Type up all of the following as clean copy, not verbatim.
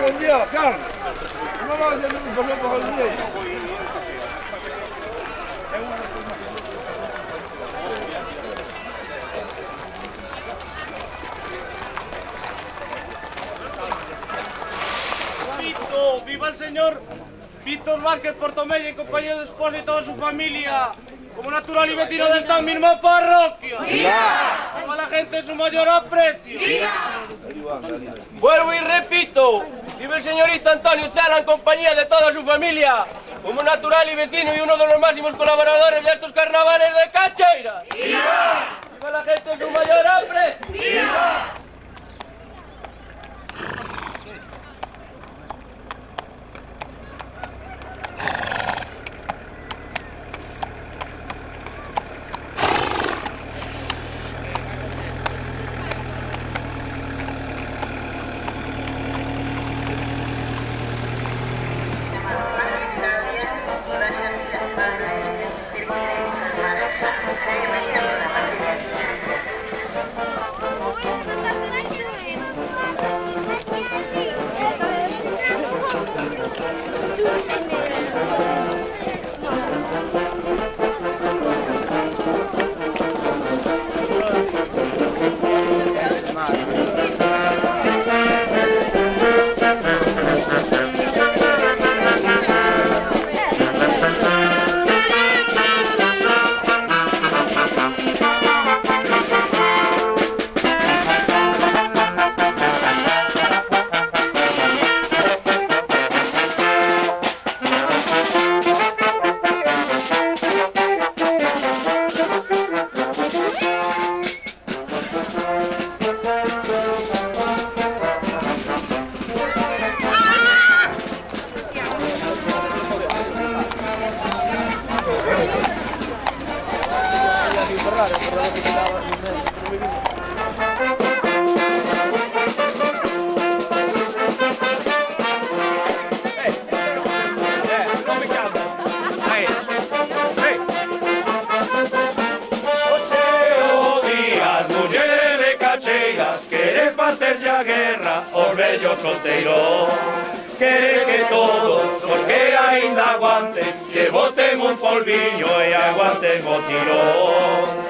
buen día, Carlos. No vas a hacer un problema con el día. ¡Viva el señor Víctor Vázquez Portomella en compañía de su esposa y toda su familia! Como natural y vecino de esta misma parroquia. ¡Viva! ¡Viva la gente en su mayor aprecio! ¡Viva! Vuelvo y repito, vive el señorito Antonio Zala en compañía de toda su familia, como natural y vecino y uno de los máximos colaboradores de estos carnavales de Cacheira. ¡Viva! ¡Viva la gente en su mayor aprecio! ¡Viva! Bello solteiro, quere que todos os que ainda aguanten que boten un polviño e aguanten o tirón.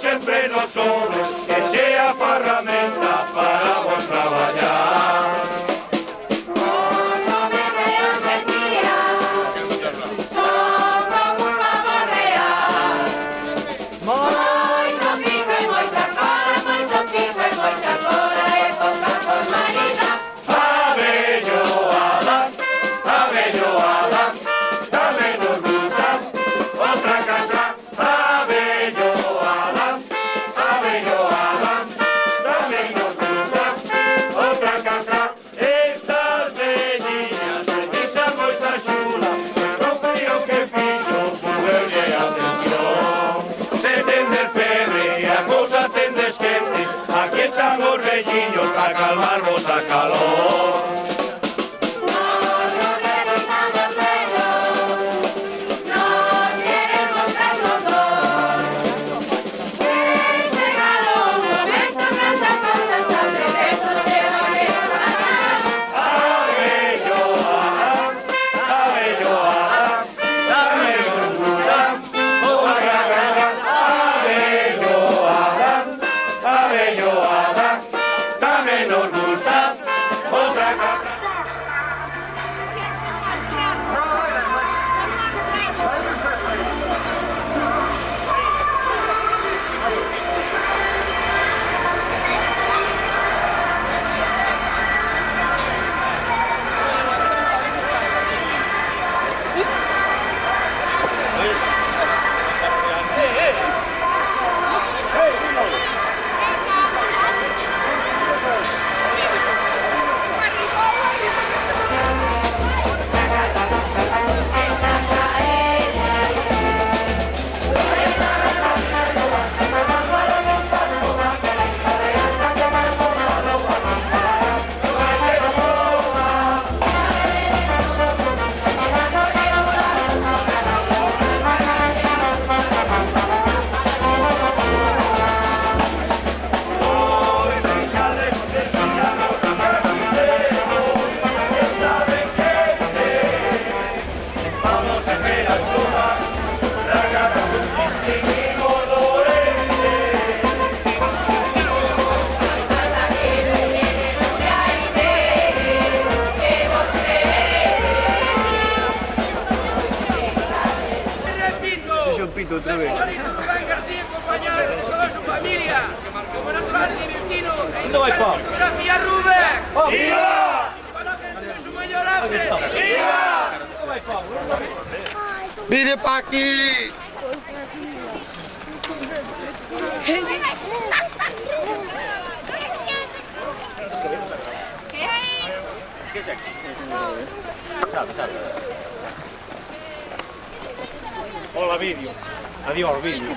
Sempre nos somos que chea ferramenta para vos traballar. Os homes de hoxe en día son como un pavo real. Moito pico e moita cola, moito pico e moita cola e pouca formalidade. Abelloada, tamén nos gusta outra casa. Abelloada, Otra vez. Señorito Rubén García, acompañado de toda su familia, como natural libertino e industrial. ¡Gracias, Rubén! ¡Viva! ¡Viva la gente de su mayor hambre! ¡Viva! ¡Mire pa' aquí! Hola, vídeo. Adiós, vídeo.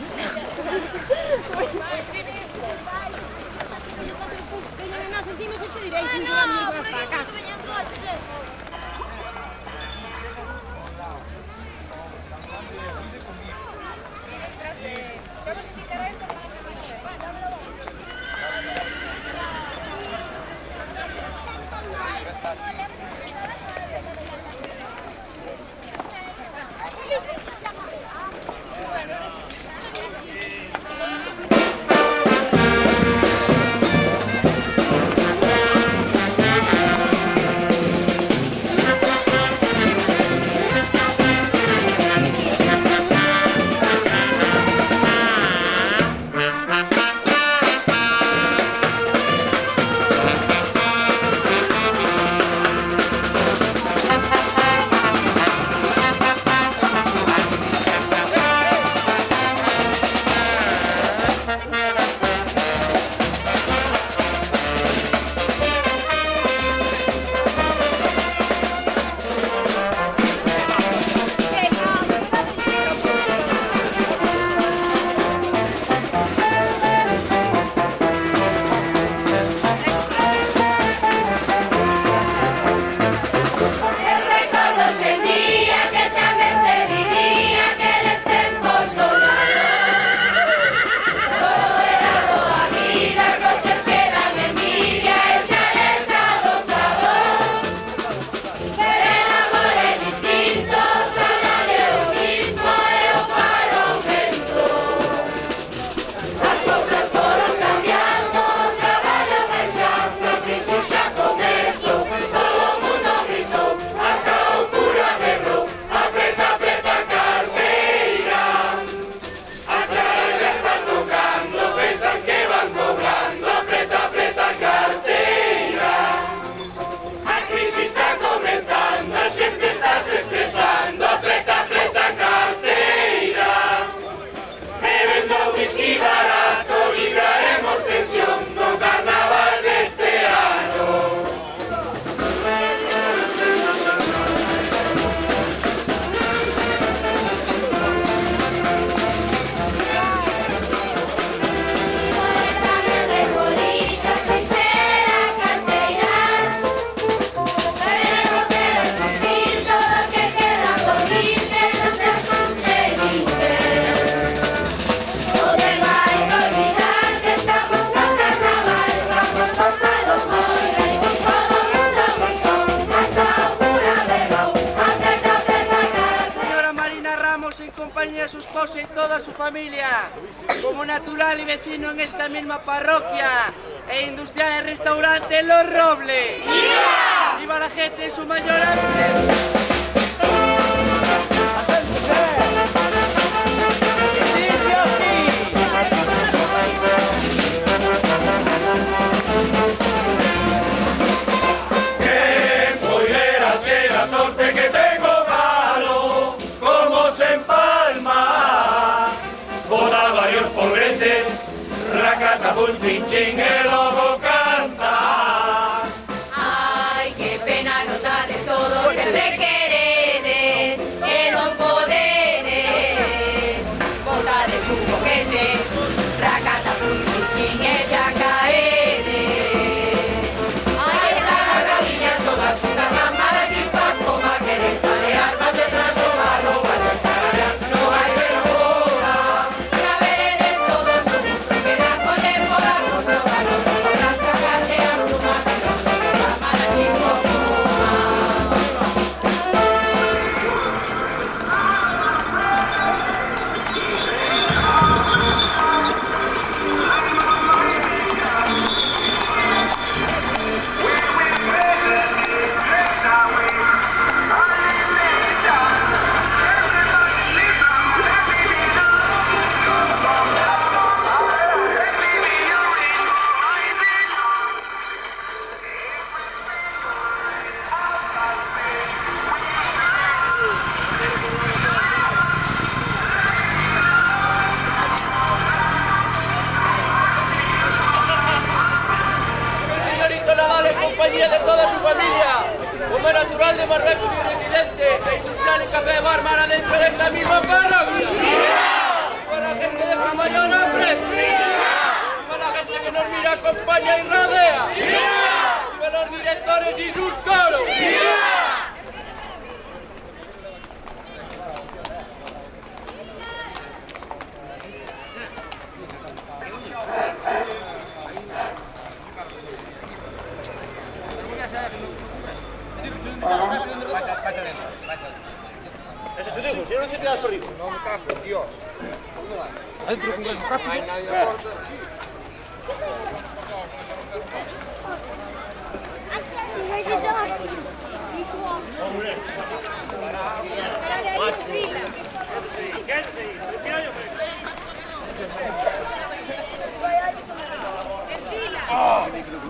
esposa y toda su familia, como natural y vecino en esta misma parroquia e industrial del restaurante Los Robles. ¡Viva! ¡Viva la gente en su mayor hambre! Un chin chin el lobo canta. Ay, qué pena nos dades todos sempre queredes, que non podedes. Botades un boquete, racata un chin chin e xa caedes. Aí están as galiñas todas juntas, mamadas chispas, como a querer palear, van detrás do barro, van a estarallar, no vai ver boda. Ya veredes todos o gusto que da coller por algo, so valor. compañía de toda su familia, como natural de Marruecos y residente, e industrial en Café de Bárbara dentro de esta misma parroquia. ¡Viva la gente de su mayor aprecio! ¡Viva la gente que nos mira, acompaña y rodea! ¡Viva los directores y sus coros! Ese te digo, si no se te das por arriba. No me cago, Dios. Adentro con el capo. No hay nadie de aporte.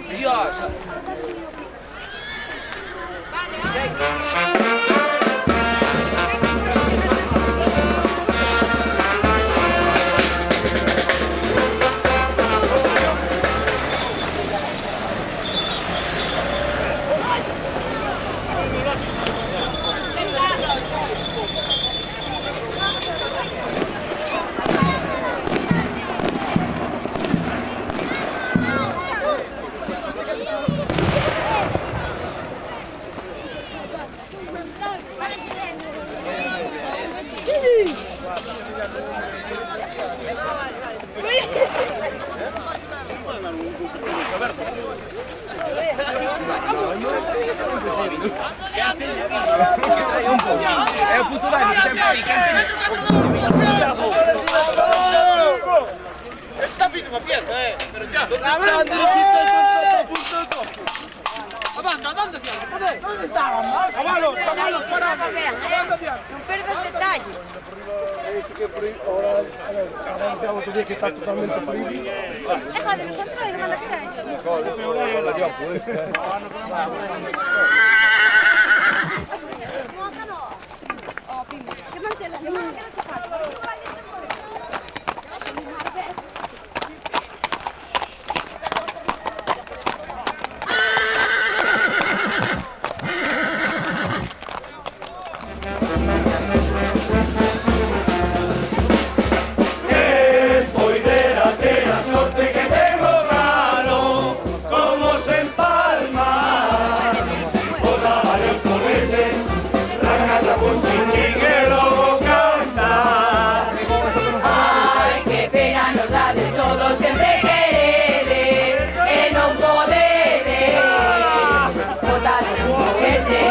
Dios. È un futurario, sempre lì, Está fito una pieza, pero ya. Non perdas detalles. Ora così che sta totalmente proibito. Déjate, nosotros y manda que Estoy de la suerte que tengo gano, como se empalma, con la varios corretes, ragazza con chinchín que luego canta. Ay, qué pena nos dades todos siempre queredes, que non podedes. Botades un foguete,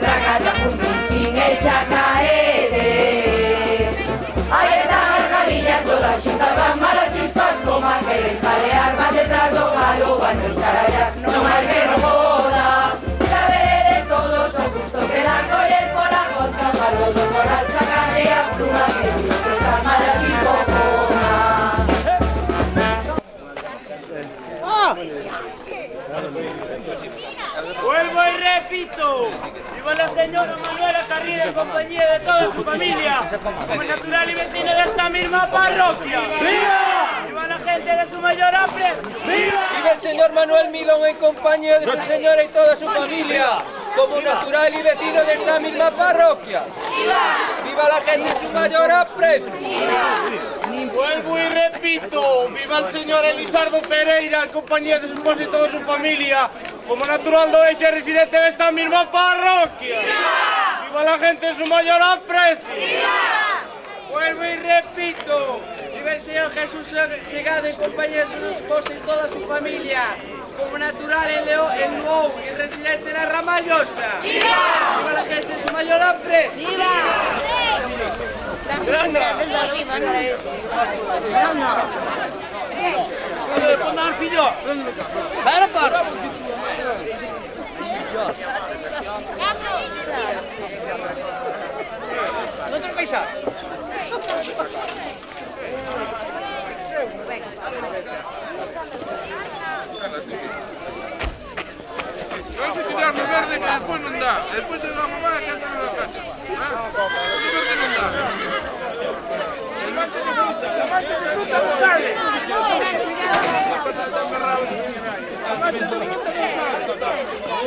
ragazza con chinchín e xa caedes. Ahí están as galillas todas xuntas, van malas chispas como a queren jalear, van detrás do galo, van nos carallar, non hai que non poda. Xa veredes todos o gusto que dan coller por a goza, galo do coral sacarle a pluma que Dios está mala chispocona. Vuelvo y repito. Viva la señora Manuela Carril en compañía de toda su familia, como natural y vecina de esta misma parroquia. ¡Viva! ¡Viva la gente de su mayor aprecio! ¡Viva! Viva el señor Manuel Midón en compañía de su señora y toda su familia, como natural y vecino de esta misma parroquia. ¡Viva la gente de su mayor aprecio! Vuelvo y repito. Viva el señor Elisardo Pereira en compañía de su esposa y toda su familia, como natural de Oeixe residente de esta misma parroquia. ¡Viva la gente de su mayor aprecio! Vuelvo y repito, viva el señor Jesús Segado en compañía de su esposa y toda su familia, como natural en Luou y residente de la Ramallosa. ¡Viva la gente de su mayor aprecio! ¿Dónde paisas? Non si tirarlo verde che después non dá. Después se va a mamar que entra na casa. O verde non dá. La mancha de fruta non sale. La mancha de fruta non sale.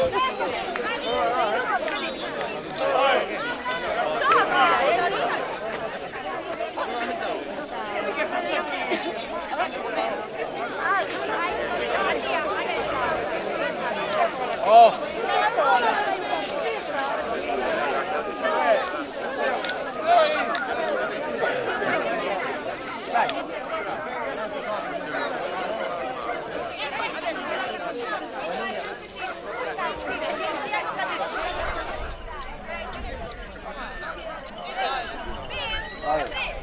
Por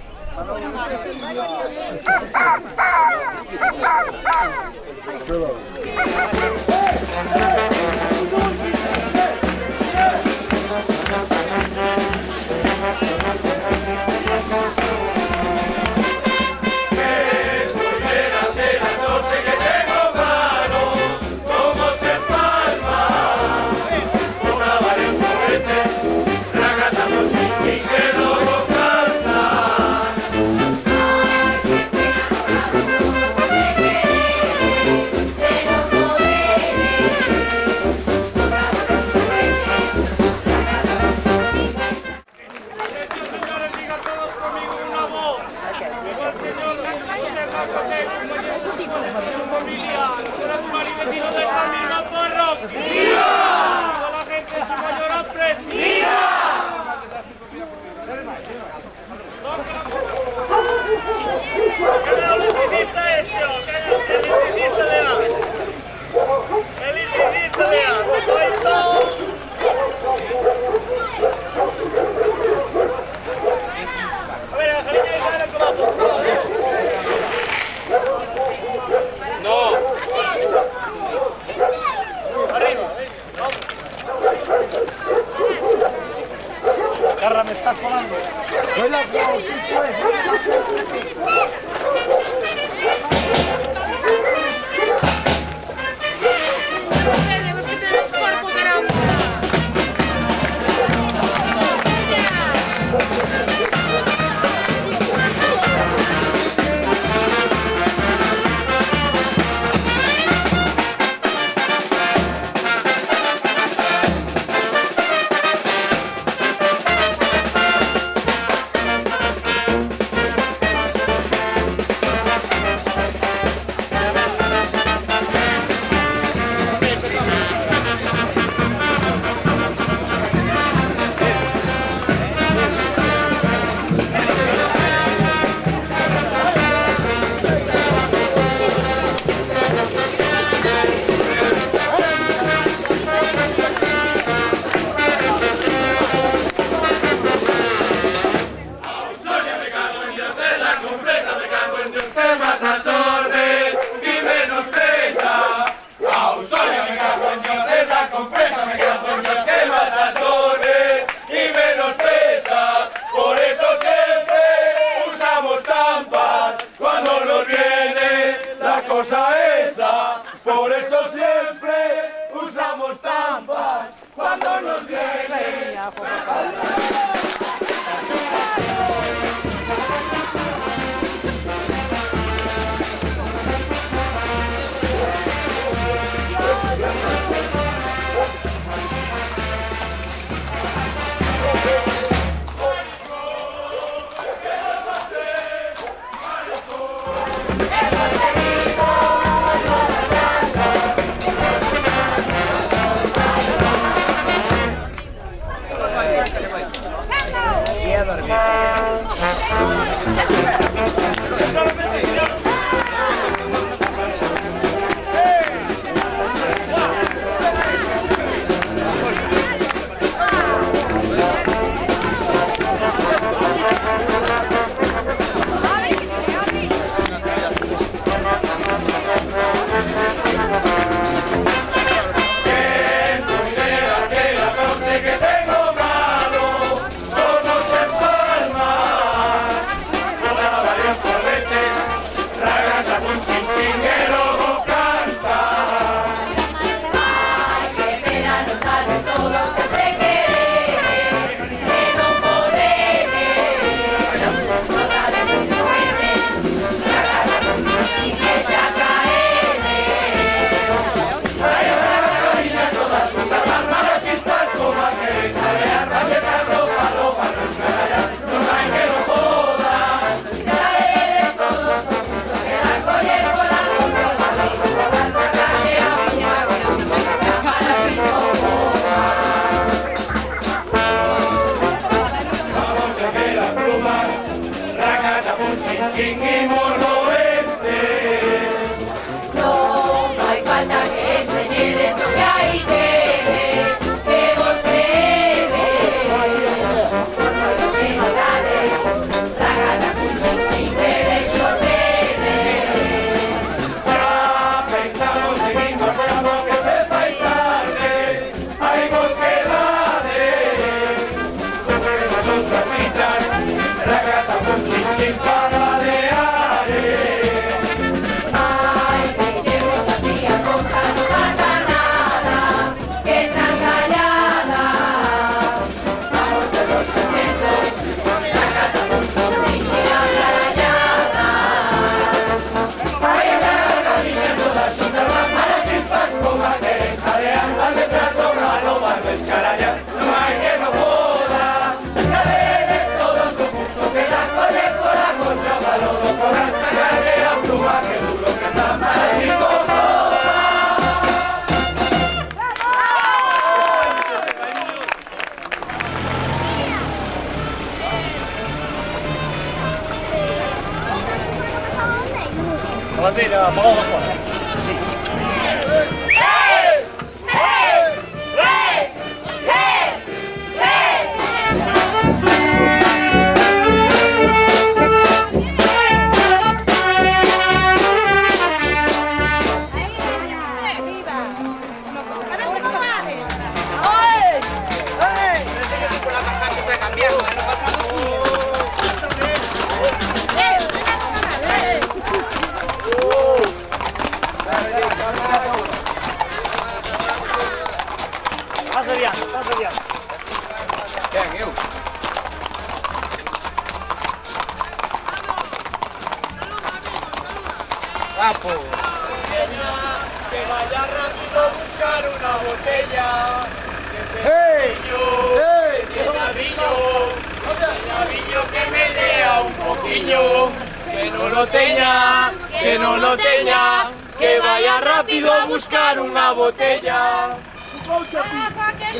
bandera apagada fora. Sí. Pasa adiante, pasa adiante. Quen, eu? Papo. Que vaya rápido a buscar una botella. Hey! Viño que me dé un poquillo. Que no lo tenga, que no lo tenga. Que vaya rápido a buscar una botella.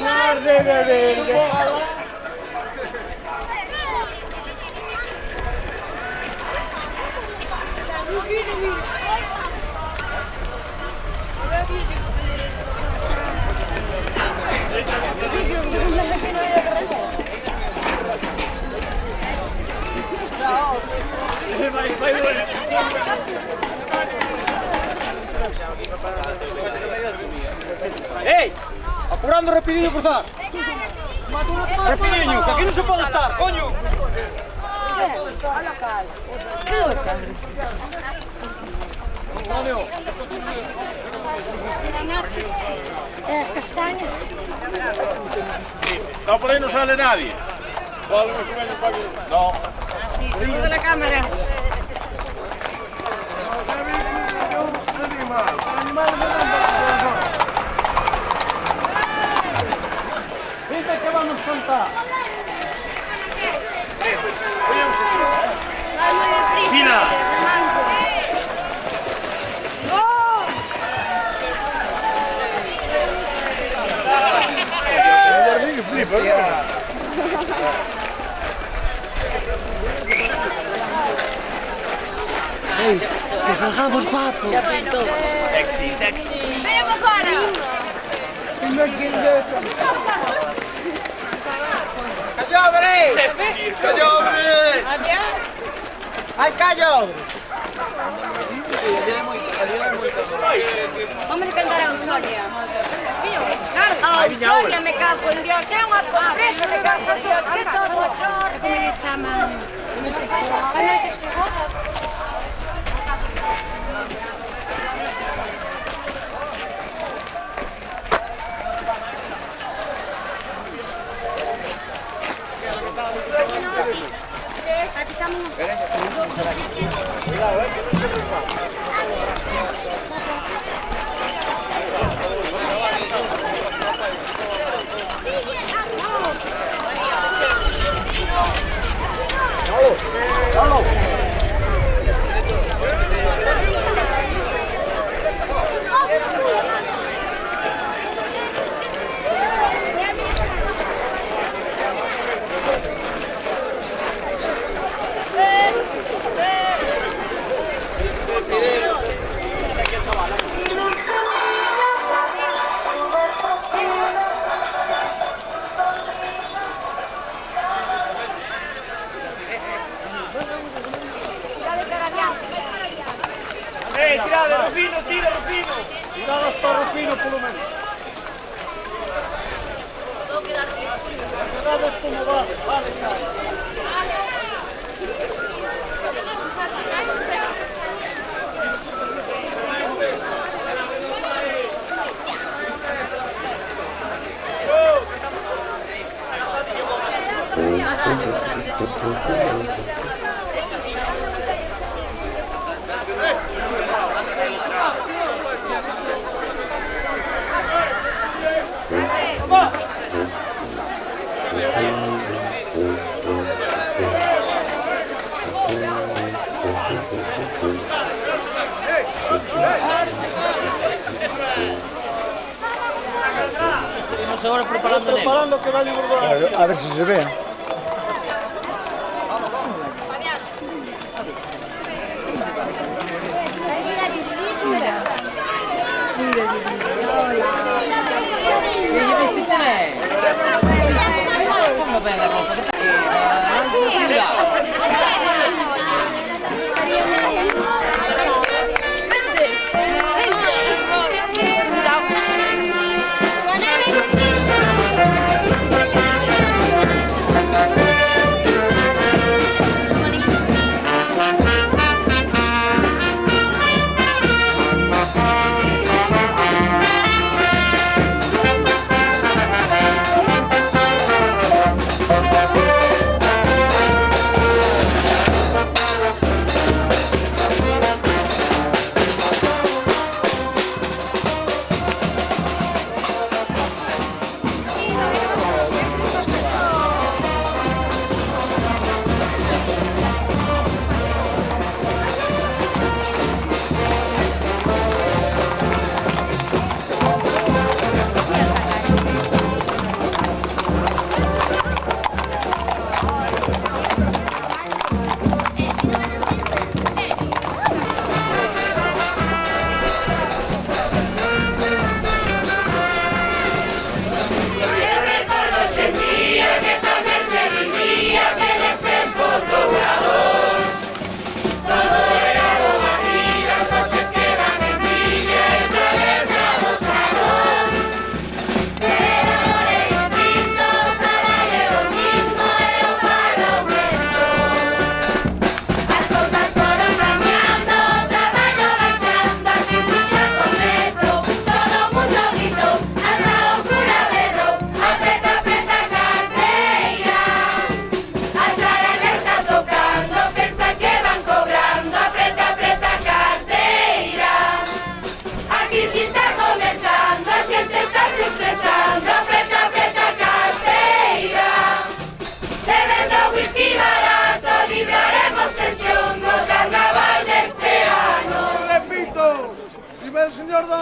Más de beber, déjala. ¡Ey! Apurando rapidinho, cruzar. Rapidinho, que aquí non se pode estar, coño. Las castañas. No, por ahí no sale nadie. No. Seguido de la cámara. Viste que vamos a contar. Fina. Que salgamos guapos. Sexy, sexy. ¡Venga para fora! ¡Callobre! Adiós. ¡Ay, callobre! Vamos a cantar a Usonia. A Usonia, me cago en Dios. É unha compresa, me cago en Dios. Que todo é sorte. Como lle chaman? A noites fogotas. Tirade, Rufino, tira, Rufino. Tirado hasta Rufino, polo menos. Quedades como va. Vale, xa. Estamos agora preparando Preparando que vai librar. A ver se se ve. Ahí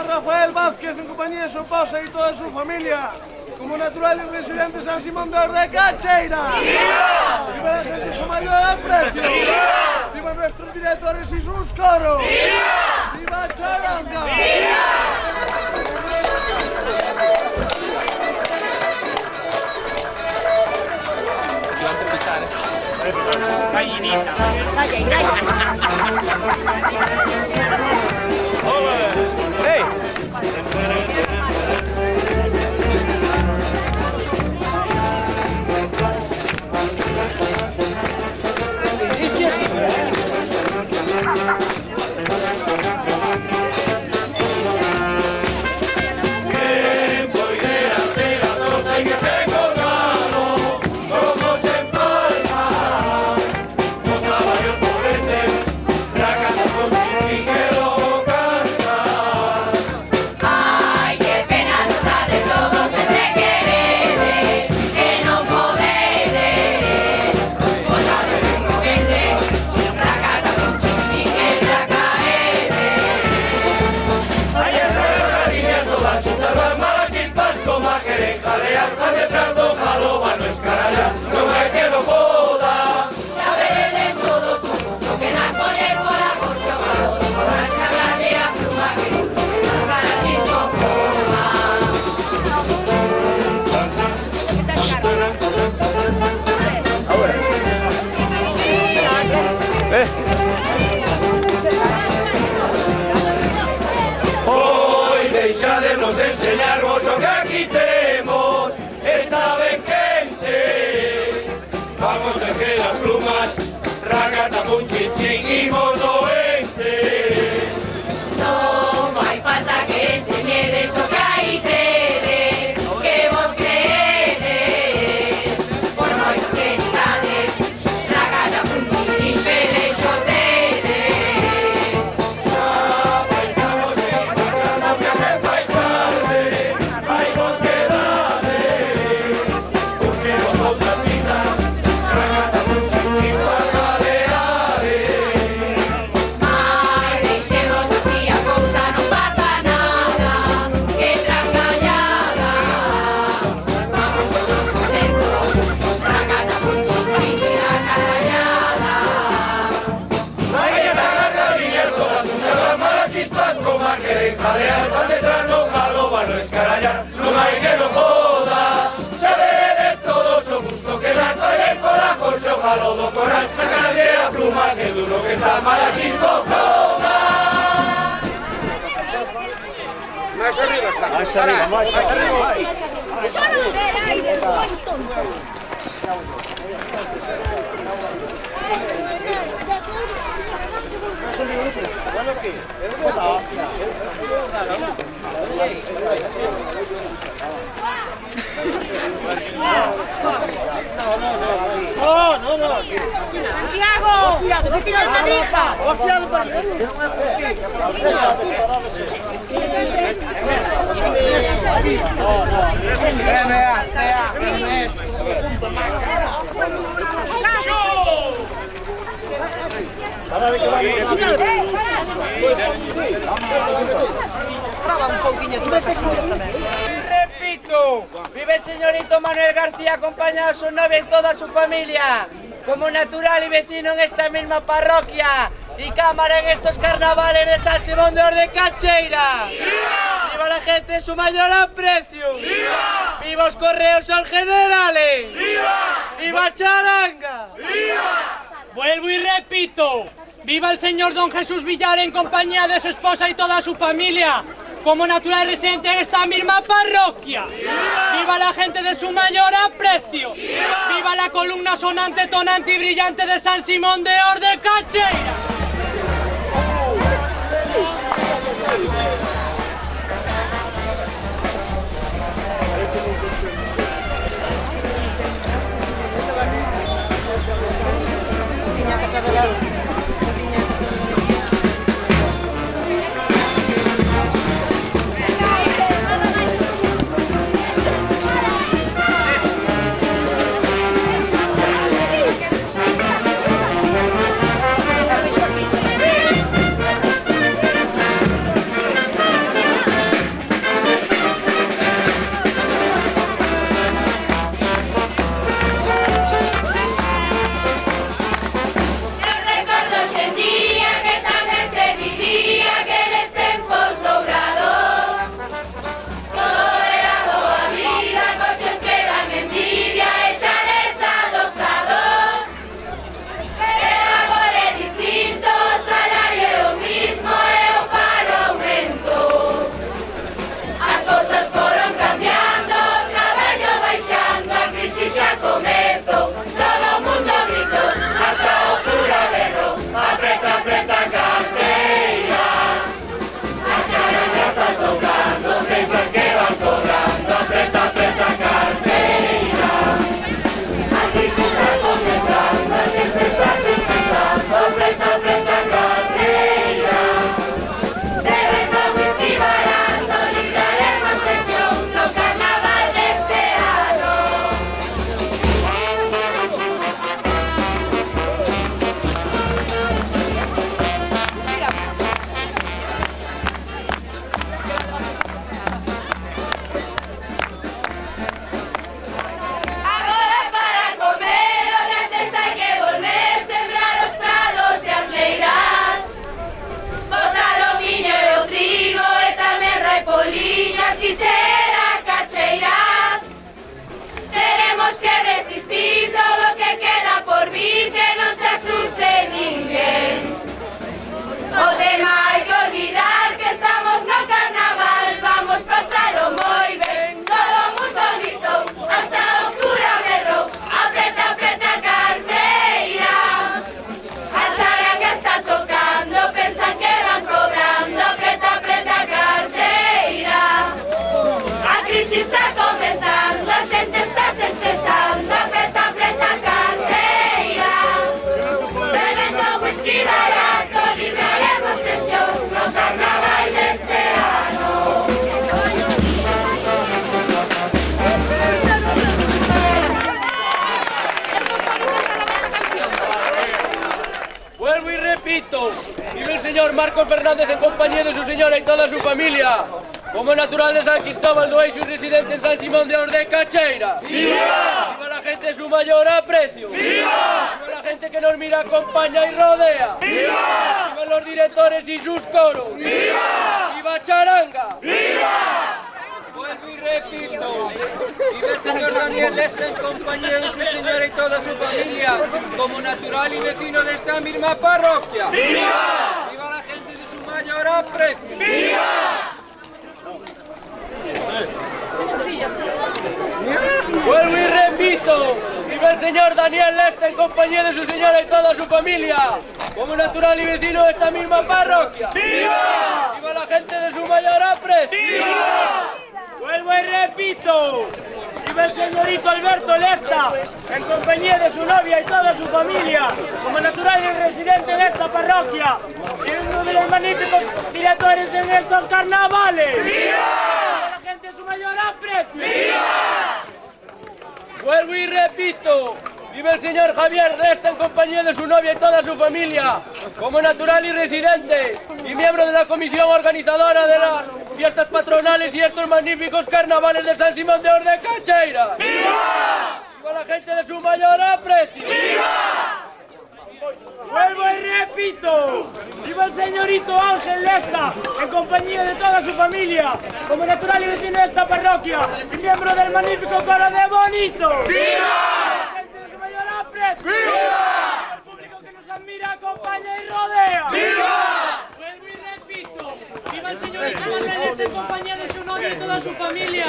Rafael Vázquez en compañía de su esposa y toda su familia, como natural y residente de San Simón de Cacheira. ¡Viva! ¡Viva la gente de su mayor aprecio! ¡Viva! ¡Viva nuestros directores y sus coros! ¡Viva! ¡Viva Charanga! ¡Viva! Gallinita. ¡Hey! Hoy deixademos enseñarvos o que aquí temos esta vez gente. Vamos a que las plumas, ragata, pun, chin, chin, imos doentes. Non vai falta que enseñedes o que aí tedes, que vos creedes. Por moito que digades, ragata, pun, chin, chin, pelexo tedes. Ya pensamos en sacando que se fai tarde, vai vos quedades. Busquemos outras vidas, ragata, pun, chin, chin, pagaleares. Ai, deixemos así a cousa, non pasa nada, que tras gañada. Vamos todos contentos, ragata, pun, chin, chin, que da carallada. Ahí están las galiñas todas juntas, las malas chispas como a querer jalear, van detrás no sacarle la pluma, que duro que está Malachismo, toma. Más arriba, Sara. Más arriba. Solo ver aire, soy tonto. No. Santiago, no tienes manija. Repito, vive el señorito Manuel García acompañado de su novia y toda su familia, como natural y vecino en esta misma parroquia y cámara en estos carnavales de San Simón de Ordecacheira. ¡Viva! ¡Viva la gente en su mayor aprecio! ¡Viva! ¡Viva los correos al generales! ¡Viva! ¡Viva Charanga! ¡Viva! Vuelvo y repito, viva el señor don Jesús Villar en compañía de su esposa y toda su familia, como natural residente en esta misma parroquia. ¡Viva! ¡Viva la gente de su mayor aprecio! ¡Viva! ¡Viva la columna sonante, tonante y brillante de San Simón de Ordecacheira! Vive el señor Marco Fernández en compañía de su señora y toda su familia. Como natural de San Cristóbal do Eixo y residente en San Simón de Ordecacheira. ¡Viva! ¡Viva la gente de su mayor aprecio! ¡Viva! ¡Viva la gente que nos mira, acompaña y rodea! ¡Viva! ¡Viva los directores y sus coros! ¡Viva! ¡Viva Charanga! ¡Viva! Vuelvo y repito, vive el señor Daniel Lesta en compañía de su señora y toda su familia, como natural y vecino de esta misma parroquia. ¡Viva! ¡Viva la gente de su mayor aprecio! ¡Viva! Vuelvo y repito, vive el señor Daniel Lesta en compañía de su señora y toda su familia, como natural y vecino de esta misma parroquia. ¡Viva! ¡Viva la gente de su mayor aprecio! ¡Viva! Vuelvo y repito, vive el señorito Alberto Lesta en compañía de su novia y toda su familia, como natural y residente de esta parroquia, y uno de los magníficos directores en estos carnavales. ¡Viva! La gente de su mayor aprecio. ¡Viva! Vuelvo y repito, vive el señor Javier Lesta en compañía de su novia y toda su familia, como natural y residente, y miembro de la comisión organizadora de las fiestas patronales y estos magníficos carnavales de San Simón de Ordecacheira. ¡Viva! ¡Viva la gente de su mayor aprecio! ¡Viva! Vuelvo y repito, viva el señorito Ángel Lesta en compañía de toda su familia, como natural y vecino de esta parroquia, y miembro del magnífico coro de Bonito. ¡Viva! La gente de su mayor aprecio. ¡Viva! El público que nos admira, acompaña y rodea. ¡Viva! Vuelvo y repito, viva el señorito Ángel Lesta en compañía de su novia y toda su familia,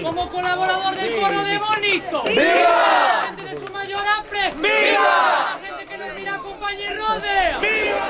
como colaborador del coro de Bonito. ¡Viva! La gente de su mayor aprecio. ¡Viva! La gente que nos mira, acompaña y rodea. ¡Viva!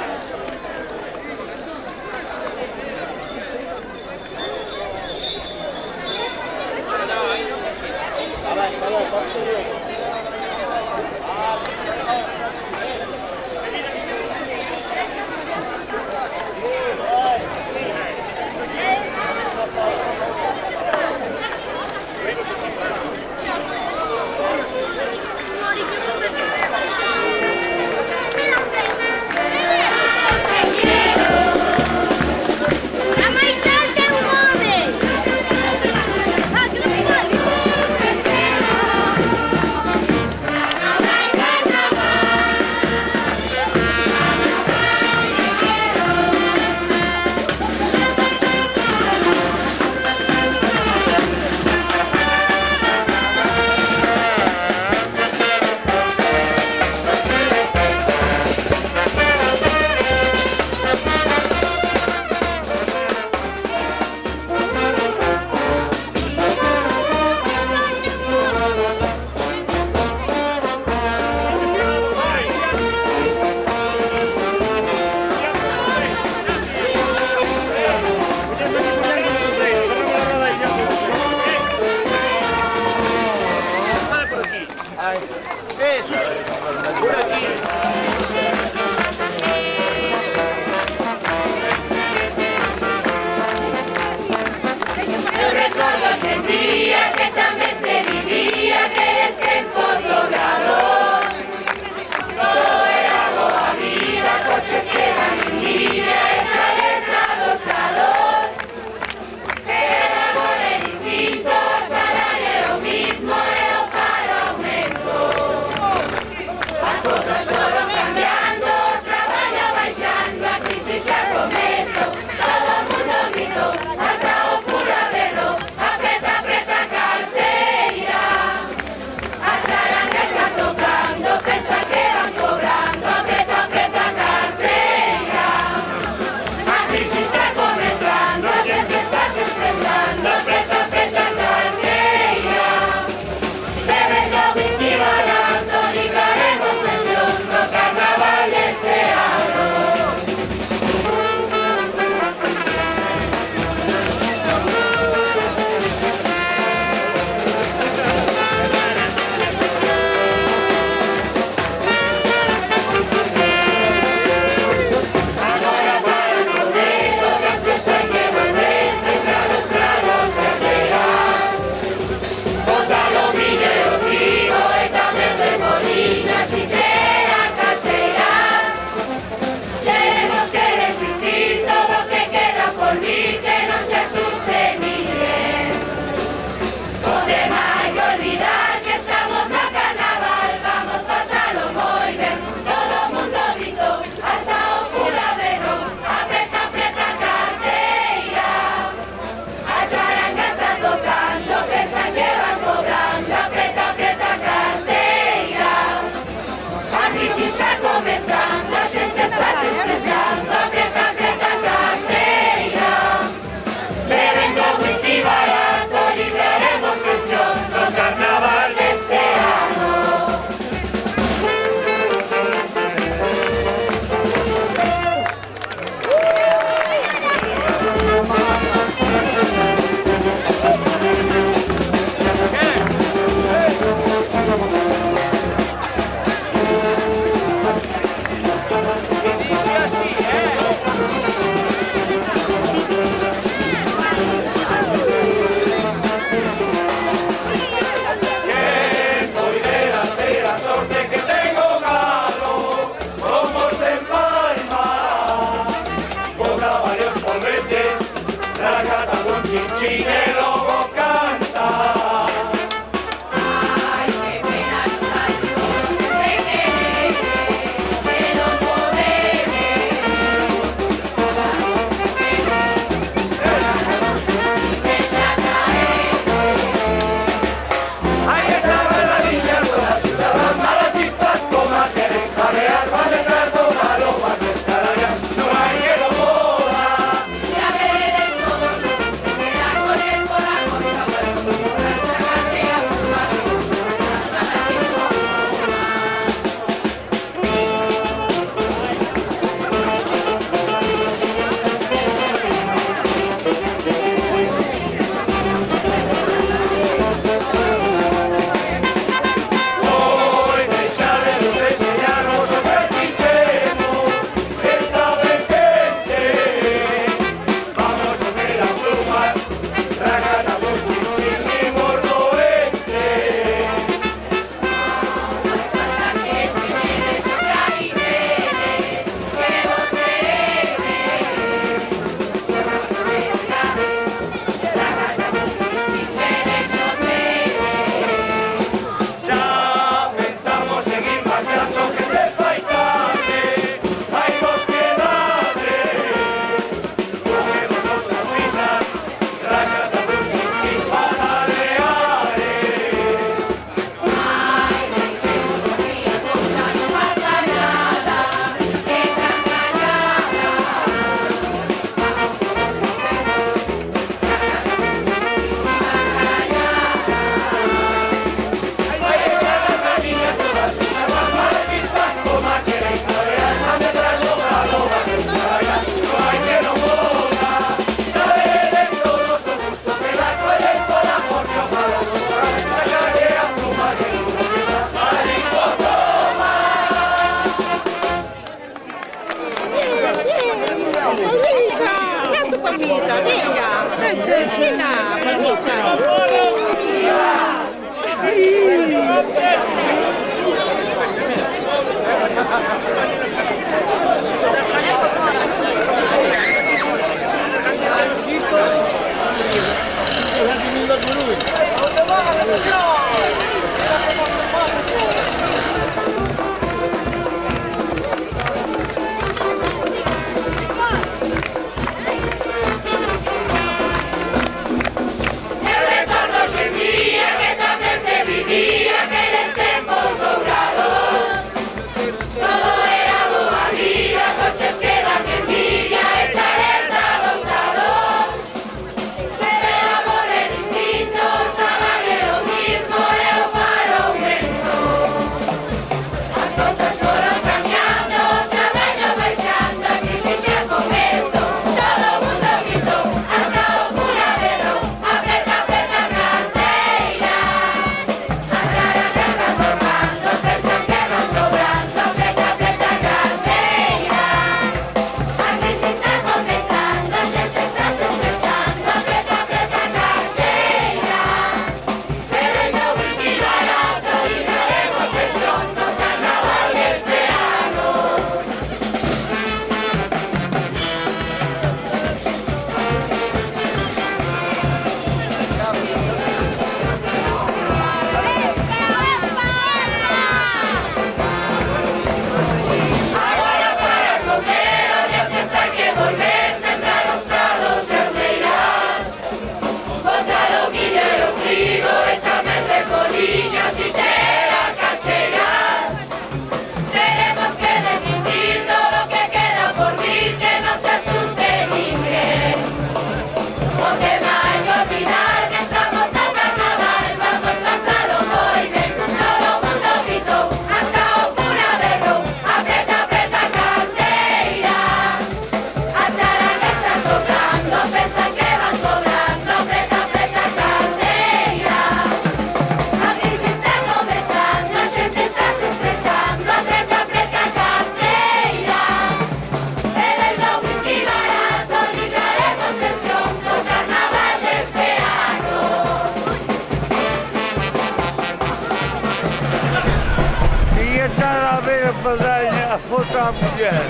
la mujer.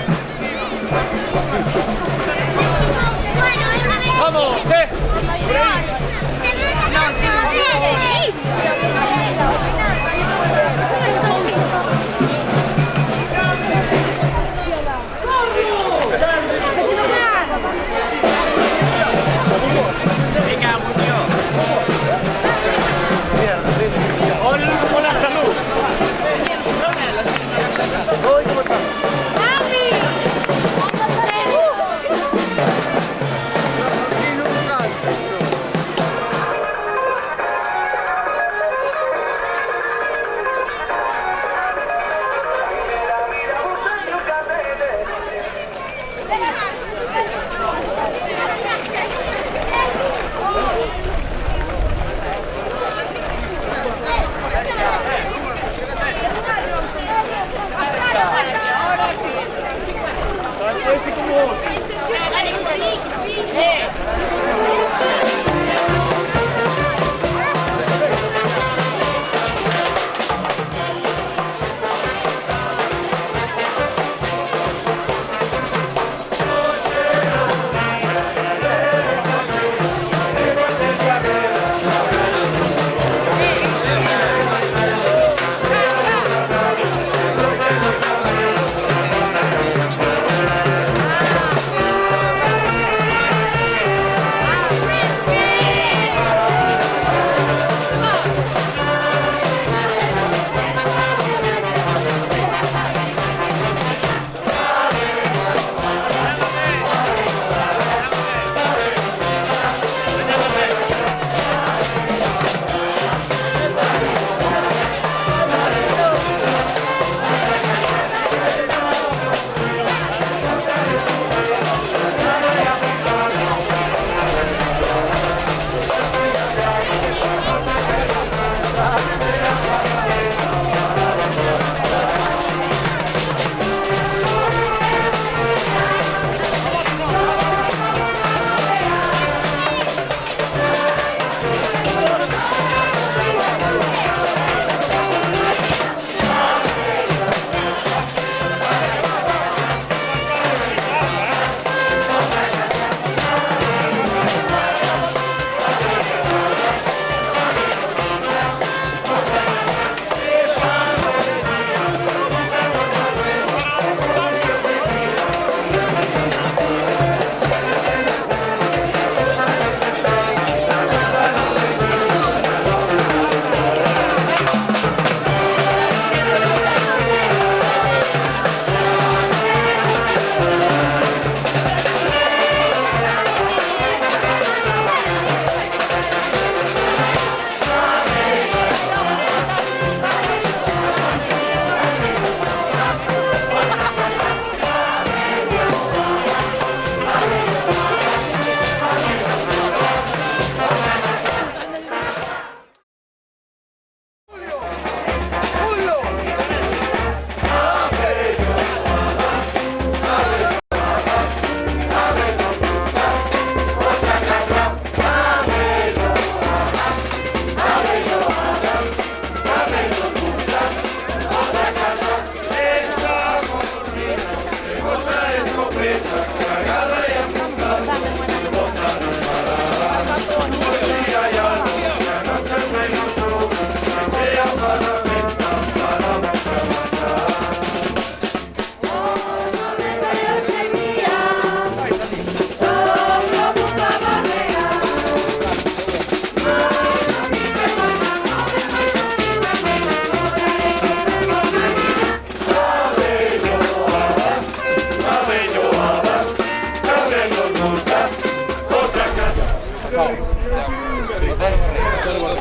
Vamos,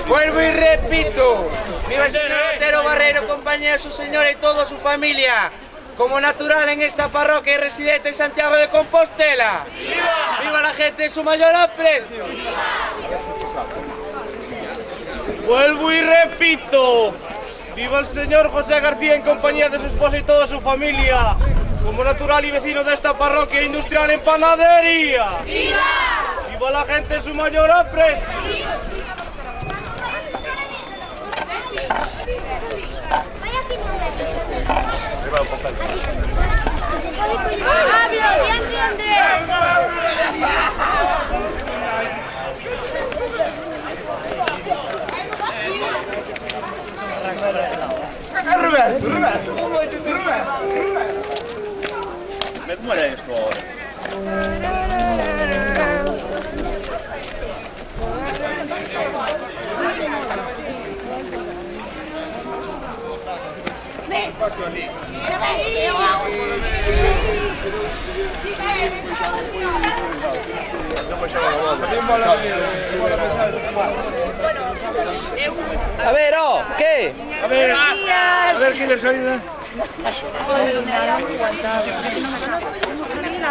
Vuelvo y repito, viva el señor Otero Barreiro, compañía de su señora y toda su familia, como natural en esta parroquia y residente en Santiago de Compostela. ¡Viva! ¡Viva la gente de su mayor aprecio! Vuelvo y repito, viva el señor José García en compañía de su esposa y toda su familia, como natural y vecino de esta parroquia industrial en panadería. ¡Viva! ¡Viva la gente de su mayor aprecio! Vaya ¡Pablo, diante de Andrés! Roberto, un momentito, Roberto. ¿Cómo era esto ahora? A ver, ¿qué? A ver quién les ayuda.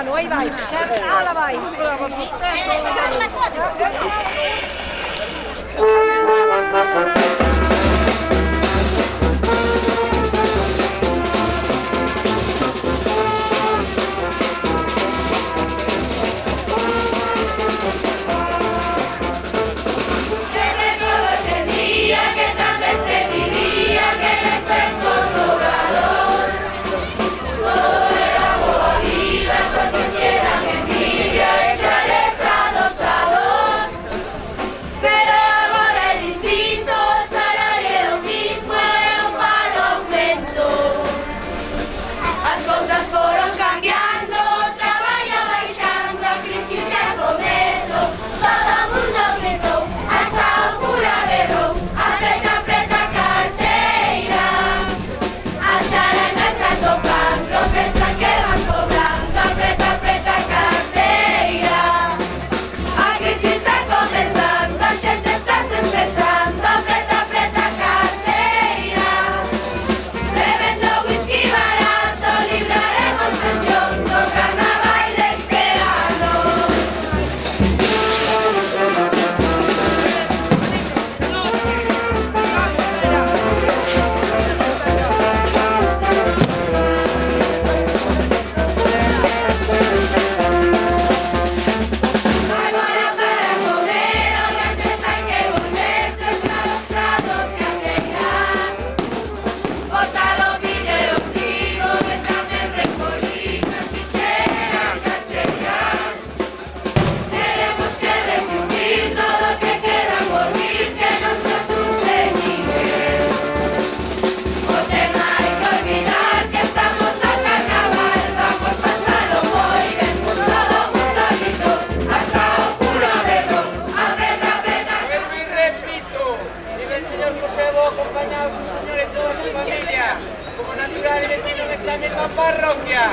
No, ahí va, ahora va. Parroquia.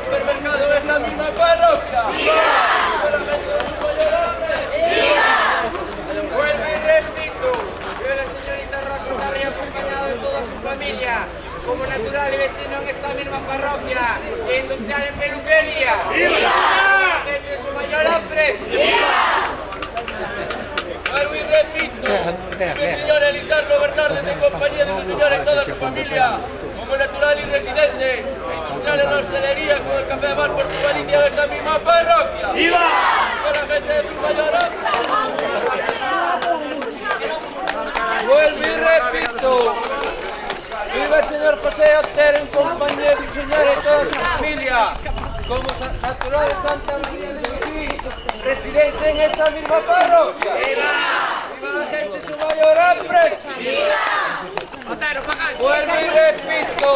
Supermercado de esta misma parroquia. Vuelvo y repito, yo la señorita Rosa Carrillo acompañado de toda su familia, como natural y vecino en esta misma parroquia, e industrial en peluquería. ¡Viva! ¡Desde su mayor aprecio! Vuelvo y repito, el señor Elisardo Bernardes en compañía de su señora y toda su familia, como natural y residente, e industrial en la hostelería con el café bar Portugalicia de esta misma parroquia. ¡Viva! Con la gente de su mayor Vuelvo y repito, viva el señor José Otero en compañía de su señora y toda su familia, como natural de Santa María de Lucía, residente en esta misma parroquia. ¡Viva! ¡Viva la gente de su mayor aprecio! Vuelvo y repito,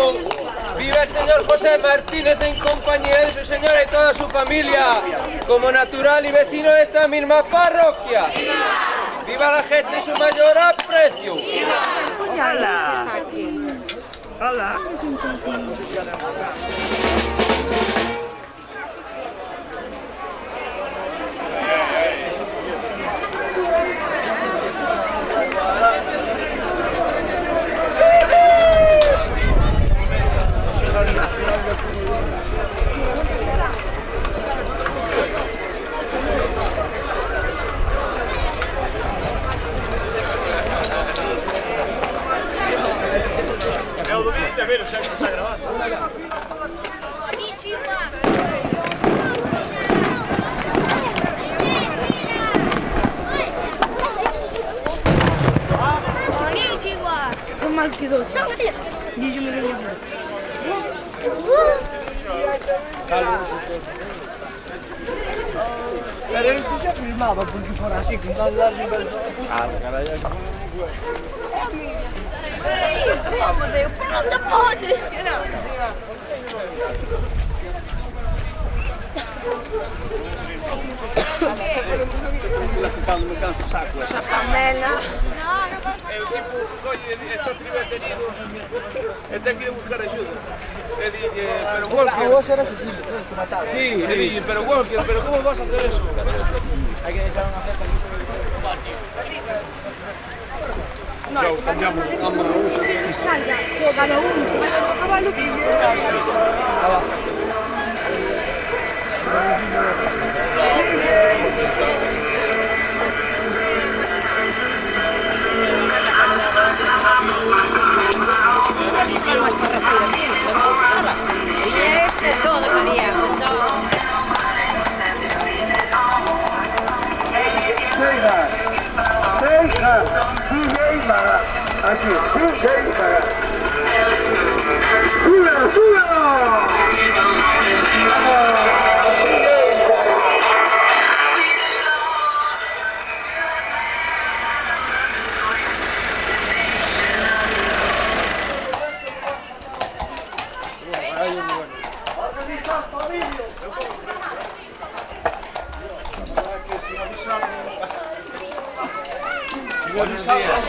viva el señor José Martínez en compañía de su señora y toda su familia, como natural y vecino de esta misma parroquia. ¡Viva la gente de su mayor aprecio! ¡Hola! ¡Hola! É o do vídeo, tá vendo? O chefe está gravando. quedó chaval. Dígame que no. Pero esto se filmaba porque fuera así, con todas las niveles. Vamos, Deus, pero não te podes. Esa Pamela. Estos entretenidos e ten que ir a buscar axuda. E dille, pero Walker... vos eras así, todos matados. Sí, e dille, pero Walker, pero como vas a hacer eso? Hay que dejar una cierta Salga, cada uno. Caballo. Todos harían. Buenos días.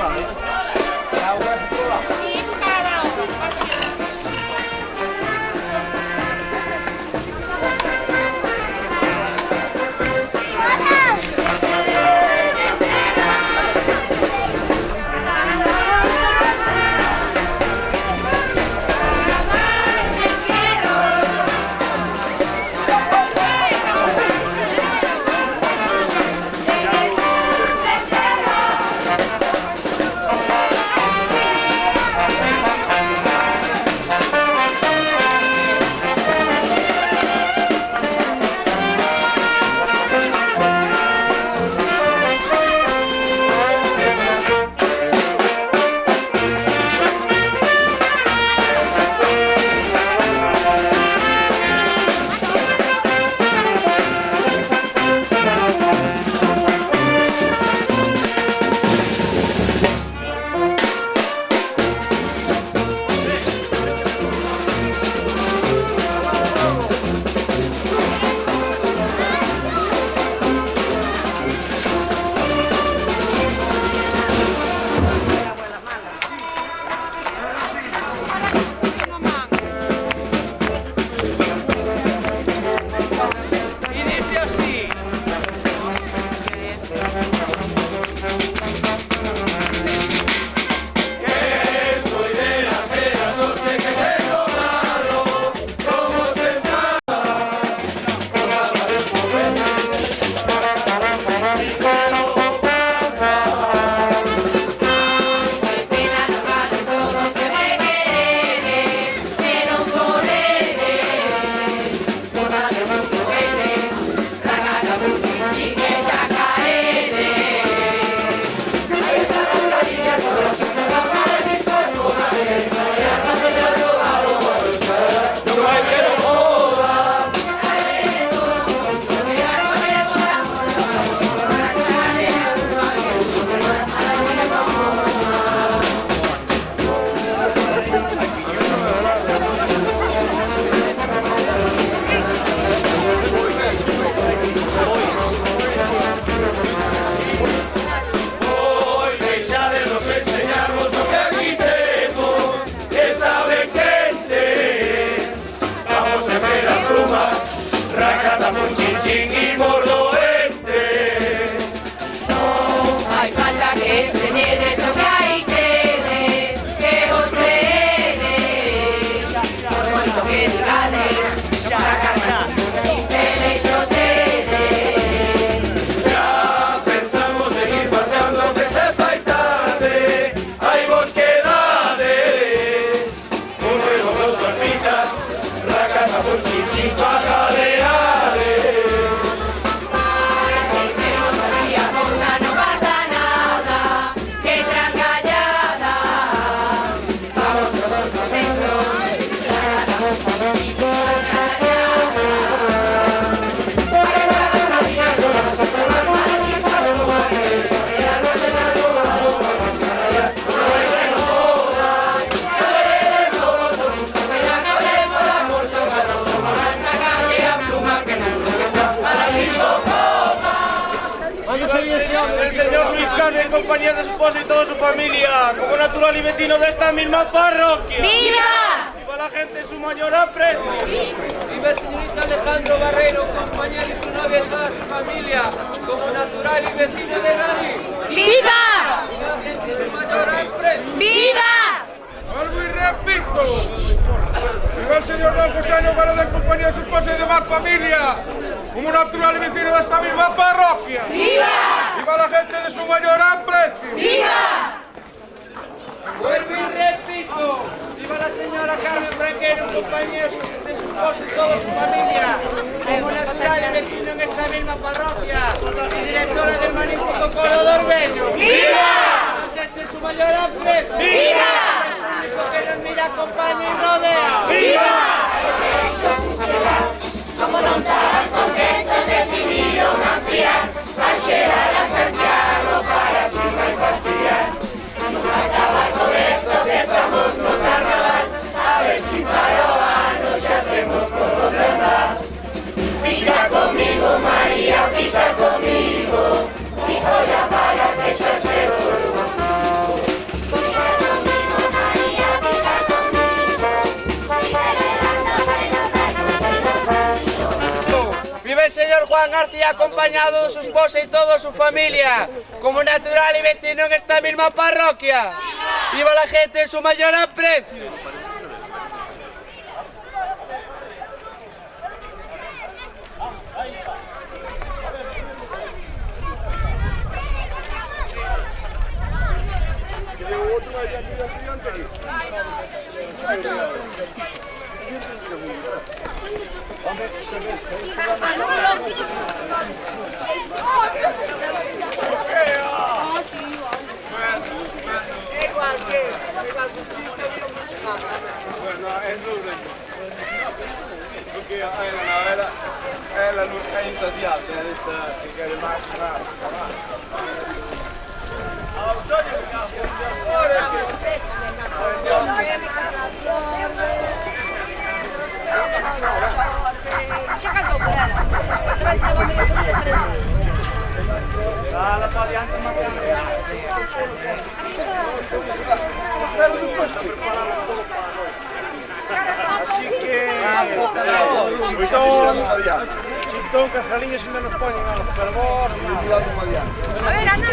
El señor Luis Cano en compañía de su esposa y toda su familia, como natural y vecino de esta misma parroquia. ¡Viva! ¡Viva la gente en su mayor aprecio! Viva el señorito Alejandro Barrero, compañía de su novia y toda su familia, como natural y vecino de Nadie. ¡Viva! Viva la gente en su mayor aprecio. ¡Viva! Vuelvo y repito. Viva el señor Don José Álvarez en compañía de su esposa y demás familia, como natural y vecino de esta misma parroquia. ¡Viva! Viva la gente de su mayor aprecio. ¡Viva! Vuelvo y repito, viva la señora Carmen Franquero en compañía de su esposo y toda su familia, como natural y vecino en esta misma parroquia, y directora del magnífico coro de Orbeño. ¡Viva! La gente en su mayor aprecio. ¡Viva! El público que nos mira, acompaña y rodea. ¡Viva! Como non estaban contentos, decidieron ampliar a llegar a Santiago para así no fastidiar. Vamos a acabar con esto que estamos no carnaval, a ver si paroanos ya hacemos por donde andar. Pica conmigo, María, pica conmigo, hijo ya para que ya llegó. Pica conmigo, María, pica conmigo, Viva el señor Juan García acompañado de su esposa y toda su familia, como natural y vecino en esta misma parroquia. ¡Viva la gente en su mayor aprecio! È la lunghezza di alta, che è rimasta. Así que chitón, que as galiñas ainda nos poñen a los pervos. A ver, anda.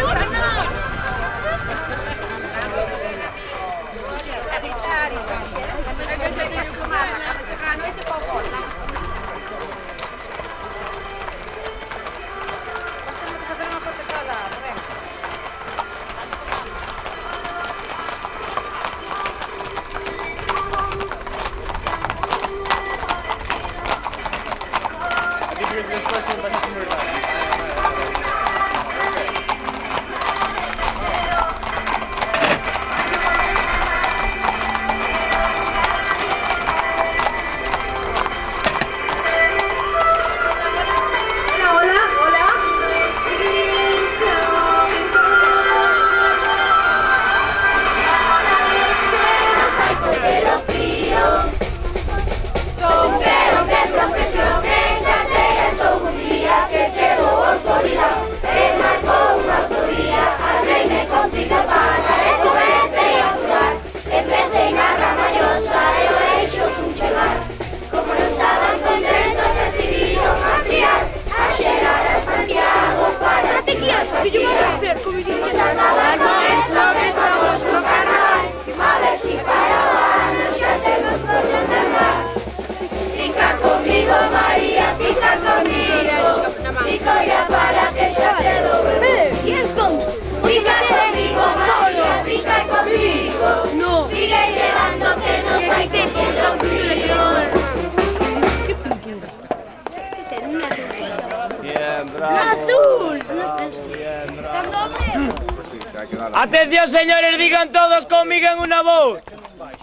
Atención, señores, digan todos conmigo en una voz.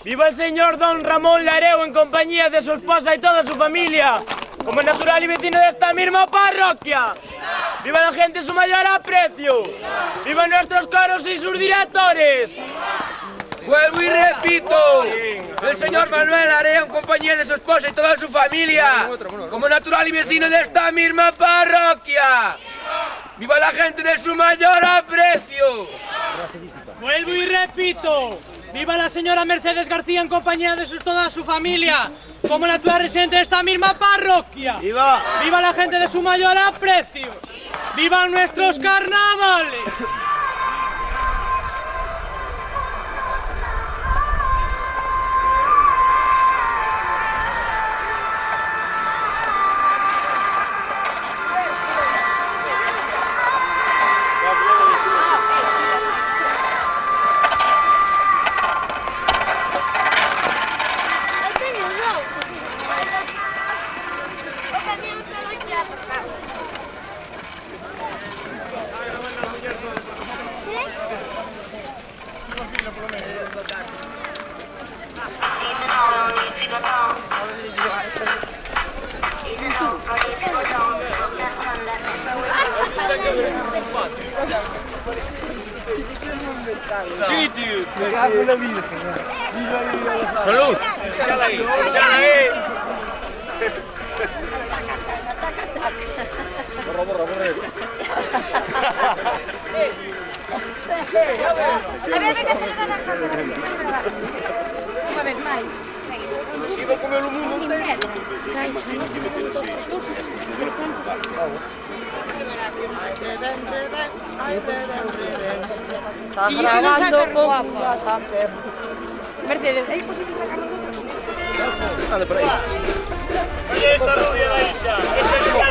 Viva el señor Don Ramón Lareo en compañía de su esposa y toda su familia, como natural y vecino de esta misma parroquia. Viva la gente en su mayor aprecio. Viva nuestros coros y sus directores. Vuelvo y repito, el señor Manuel Areo en compañía de su esposa y toda su familia, como natural y vecino de esta misma parroquia. ¡Viva la gente de su mayor aprecio! Vuelvo y repito, viva la señora Mercedes García en compañía de toda su familia, como la actual residente de esta misma parroquia. ¡Viva! ¡Viva la gente de su mayor aprecio! ¡Viva nuestros carnavales! ¡Salud! A ver, venga, se le dá na cámara. Unha vez máis. Iba a comer o mundo inteiro. Está grabando con WhatsApp. Mercedes, aí posible sacarnos outro. Ande por aí. Oye, esa rubia de ahí xa. Esa es la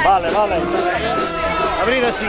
Vale, vale. Abrir así.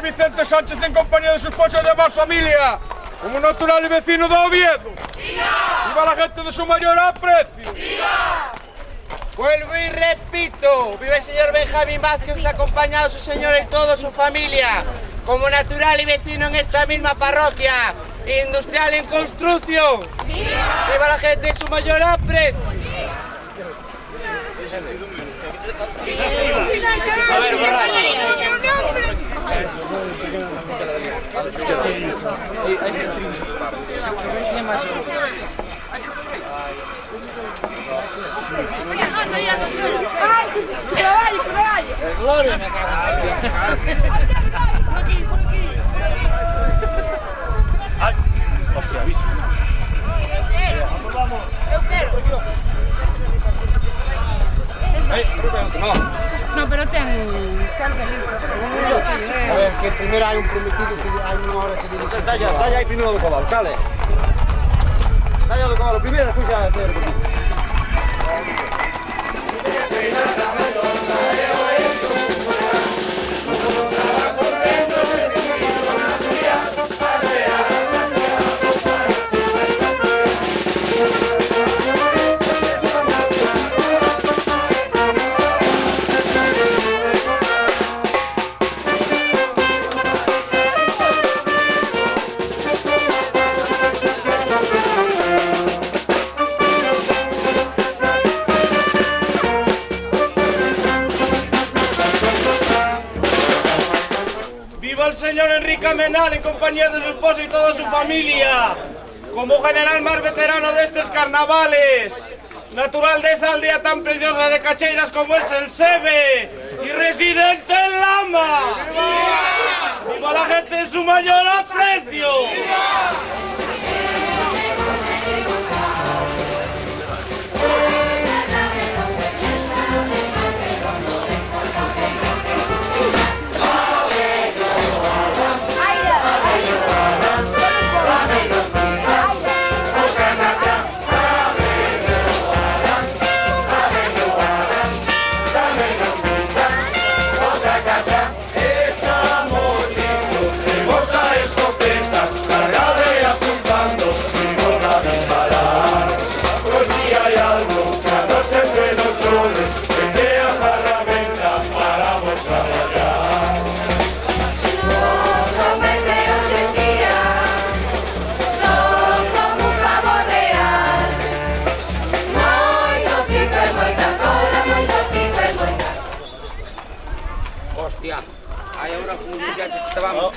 Vicente Sánchez en compañía de su esposa y demás familia, como natural y vecino de Oviedo. ¡Viva la gente de su mayor aprecio! Vuelvo y repito, viva el señor Benjamín Vázquez acompañado de su señora y toda su familia, como natural y vecino en esta misma parroquia, industrial en construcción. ¡Viva la gente de su mayor aprecio! A ver, Gloria, me cago. Por aquí. Ay, hostia, avisa. Vamos. Eu quero. No, pero ten... A ver, que primeiro hai un prometido que hai unha hora que dice... Talla aí primeiro do cabalo, cale. Talla do cabalo primeiro, despois xa te repito. ¡Viva el señor Enrique Amenal en compañía de su esposa y toda su familia! Como general más veterano de estos carnavales, natural de esa aldea tan preciosa de Cacheiras como es el Sebe y residente en Lama. ¡Viva! ¡Viva la gente en su mayor aprecio! ¡Viva!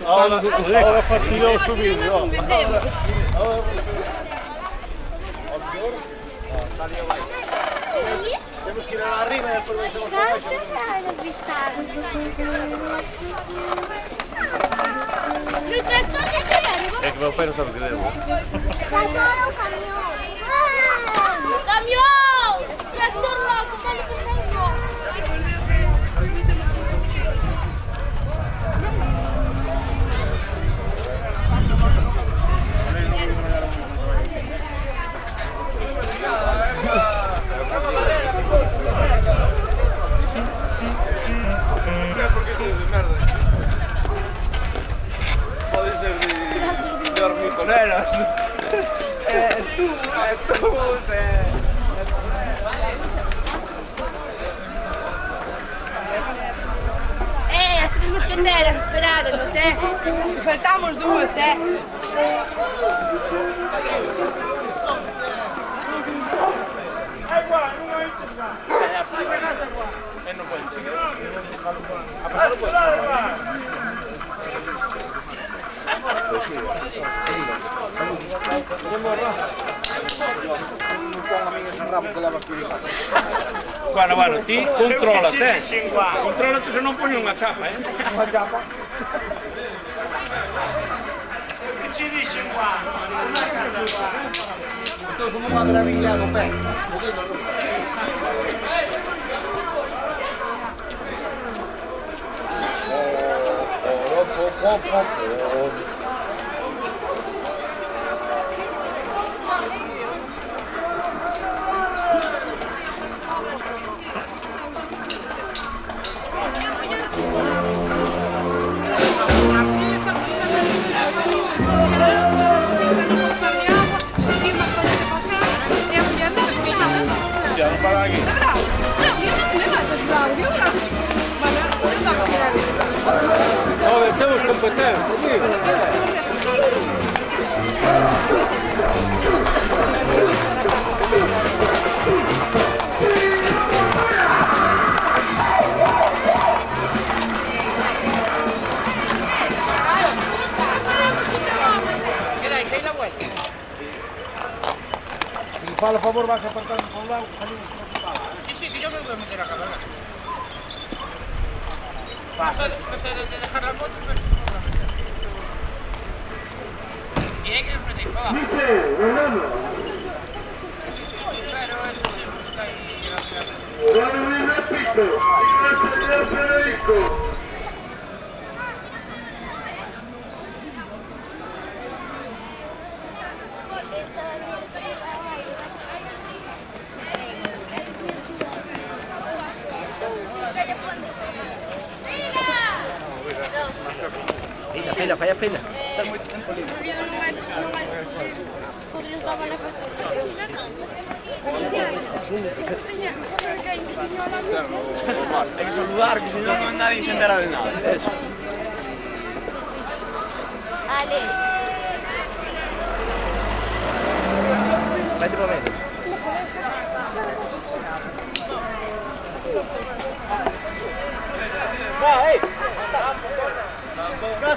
Ahora fastidió subir, ¿no? Tenemos que ir arriba y después vamos a abajo. ¿Y el tractor qué se ve? Es que no penso que debo. Tractor o camión? Camión! Tractor loco, vale pesado. Hormigoneras. As tres mosqueteiras, esperádenos, Faltamos dúas, Bueno, ti contrólate. Contrólate se non poñe unha chapa, Unha chapa? Que ci dixen, guá? Vas na casa, guá. Entón, somos unha gravilla do pé. Estamos competentes, Por favor, vas a apartar por un lado, salimos por otro lado. Sí, que yo me voy a meter a cargar. No sé dónde dejar la moto, pero... Y hay que prender para abajo. Pero eso se busca y... Fila, falla fila. Hay que saludar, que si no nadie se entera de nada. Eso. Vete para ver. Va,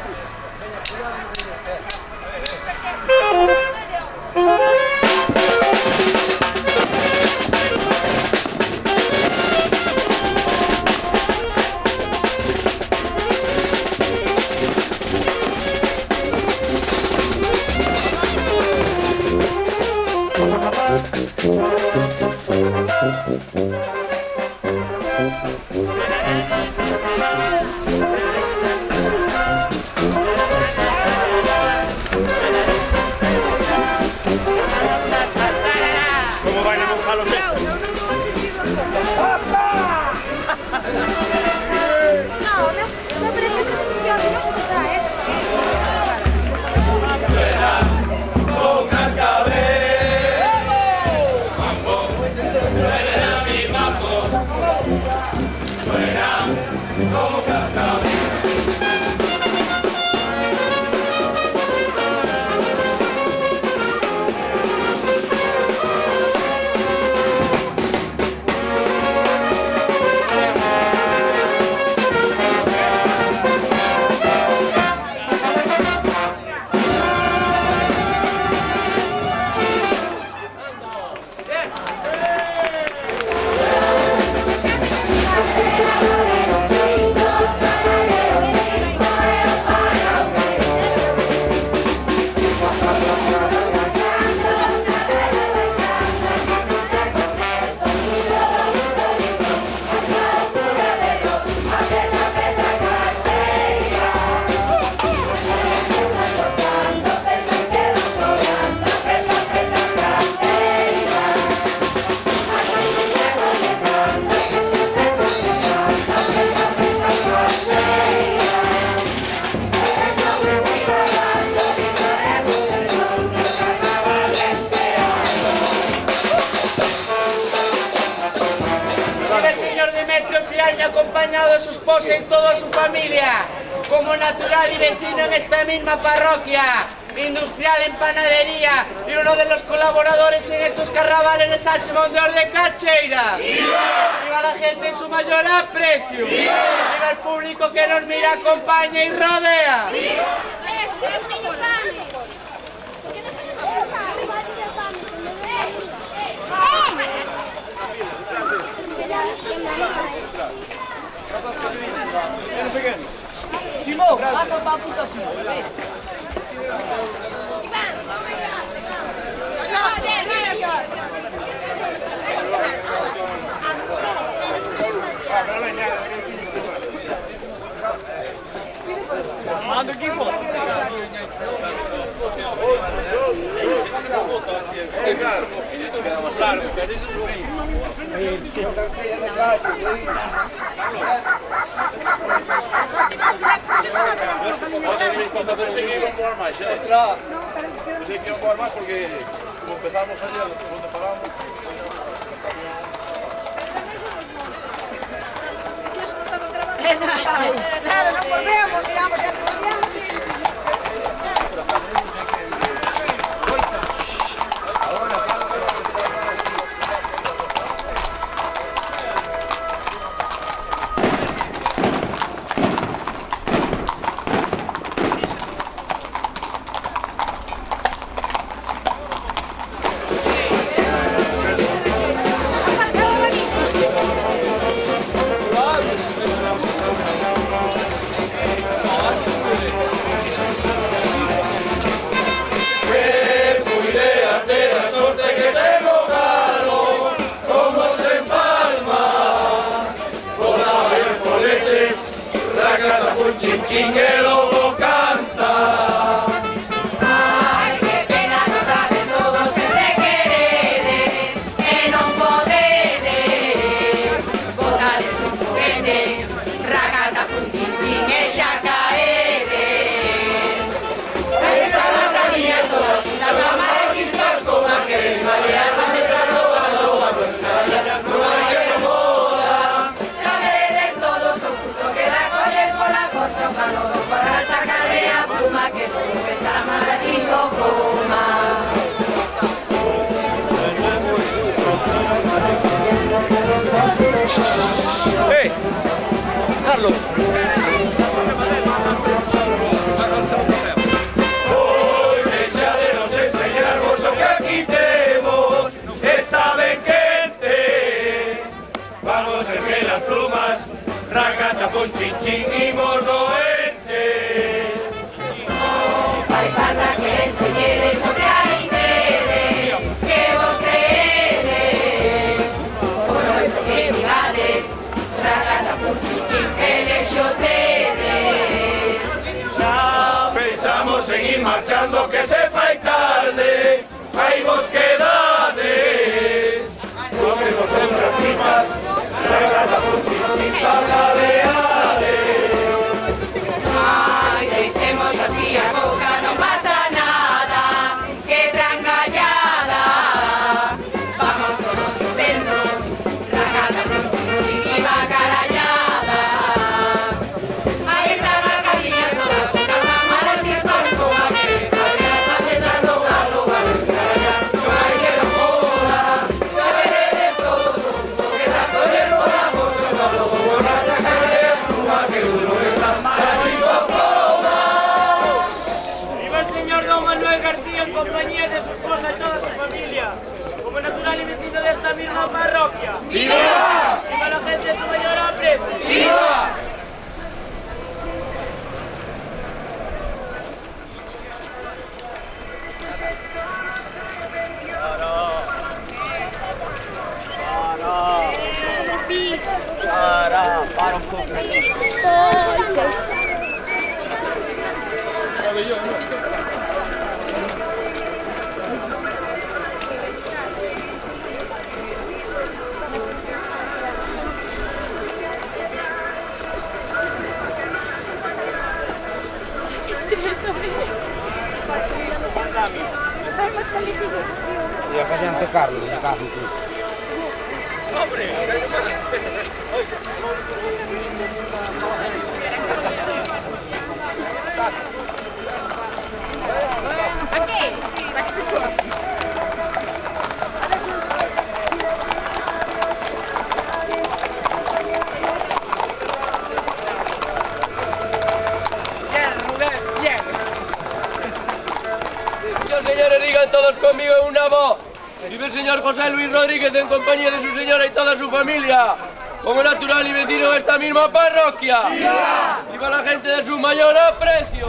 acompañado de su esposa y toda su familia, como natural y vecino en esta misma parroquia, industrial en panadería y uno de los colaboradores en estos carnavales de San Simón de Orde Cacheira. ¡Viva la gente en su mayor aprecio! ¡Viva el público que nos mira, acompaña y rodea! Simón, pasa para puta ciudad. Manda aqui fora. Pensei que iba a jugar más porque como empezamos ayer, donde paramos. Claro, no volvemos, digamos, ya Chin el lobo canta. Ay, qué pena nos dá de todos sempre queredes e non podedes. Botades un foguete, racata pun chin chin e xa caedes. Aí están as galiñas todas xuntas na mar de chispas como a queren balear, van detrás do galo a nuestra raya, non hai que non moda. Xa veredes todos o gusto que da coller pola cosa para sacarle a pluma que todo está mal a chispo coma. ¡Hey! Carlos. Hoy deixadenos enseñarvos o que aquí temos, está ben quente. Vamos a erguer las plumas, racata pon chin chin y mordoente. Fai falta que enseñedes o que hai dedes, que vos creedes. Por oito que digades, racata pun chin chin que lexo tedes. Ya pensamos en ir marchando que se fai tarde, aí vos quedades. No queremos ser unas pipas, racata pon chin chin pagaleades. Ay, deixemos así a cousa, non pasa nada, que trangallada. Vamos todos contentos, racata pun chin chin y bacalallada. Aí están as galiñas todas xuntas na mar de chispas como a queren balear, van detrás do galo a nuestra raya, non hai que non moda. Xa veredes todos o gusto que da coller pola cosa, no lobo borra sacarle a pluma que duro está mal a chispa coma. ¡Viva el señor don Manuel García en compañía de su esposa y toda su familia! Como natural y vecino de esta misma parroquia. ¡Viva! ¡Viva la gente en su mayor aprecio! ¡Viva! Para un poco. Ya facciamo peccarlo, nella casa qui. Señores, digan todos conmigo en una voz. Vive el señor José Luis Rodríguez en compañía de su señora y toda su familia, como natural y vecino de esta misma parroquia. ¡Viva! ¡Viva la gente de su mayor aprecio!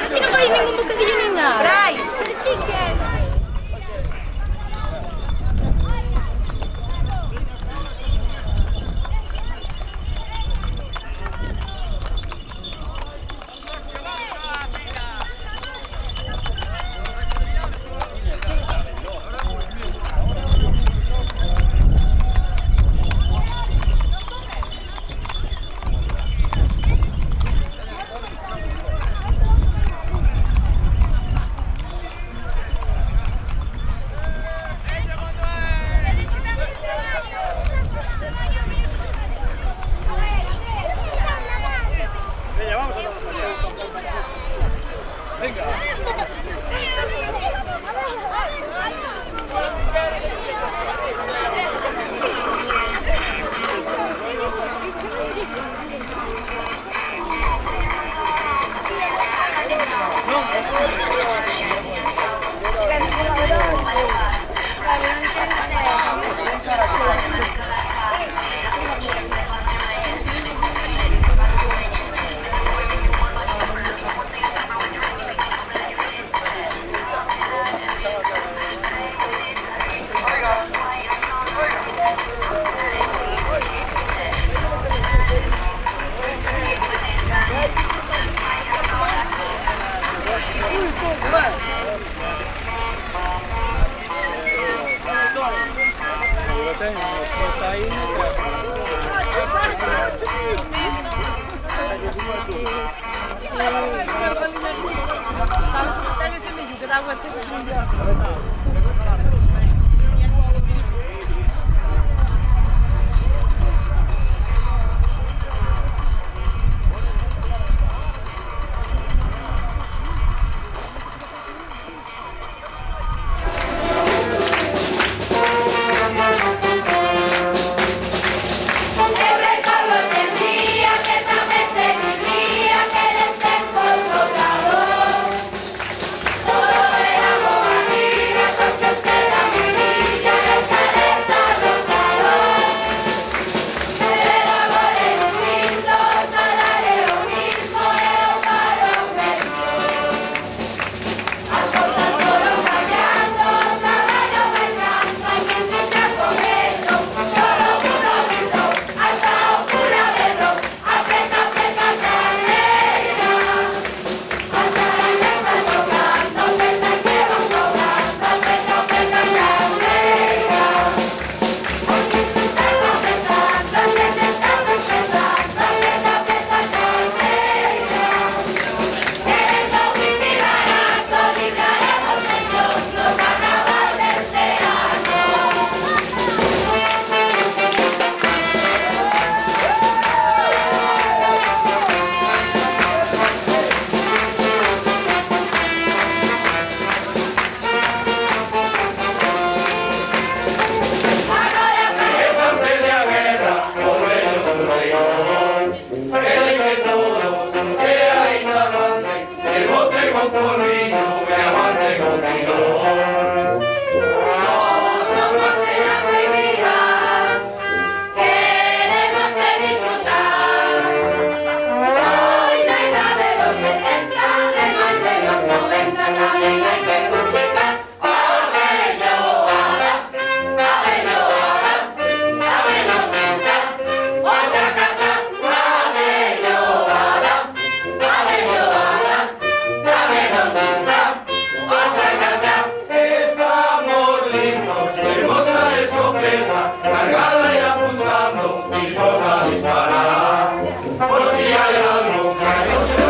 Aquí no vais ningún bocadillo ni nada. ¿Traes? Todo el amor a vida. dispuesta a disparar, por si hay algo que no sé.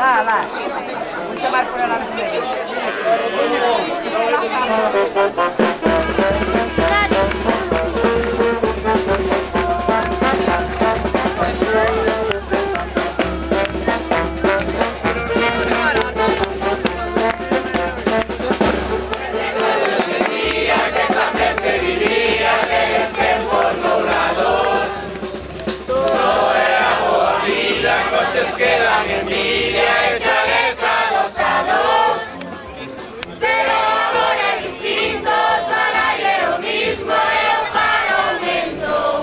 Va. Mucho más por adelante. Quedan envidia, échales a dos. Pero agora é distinto, o salario é o mismo e o paro aumentou.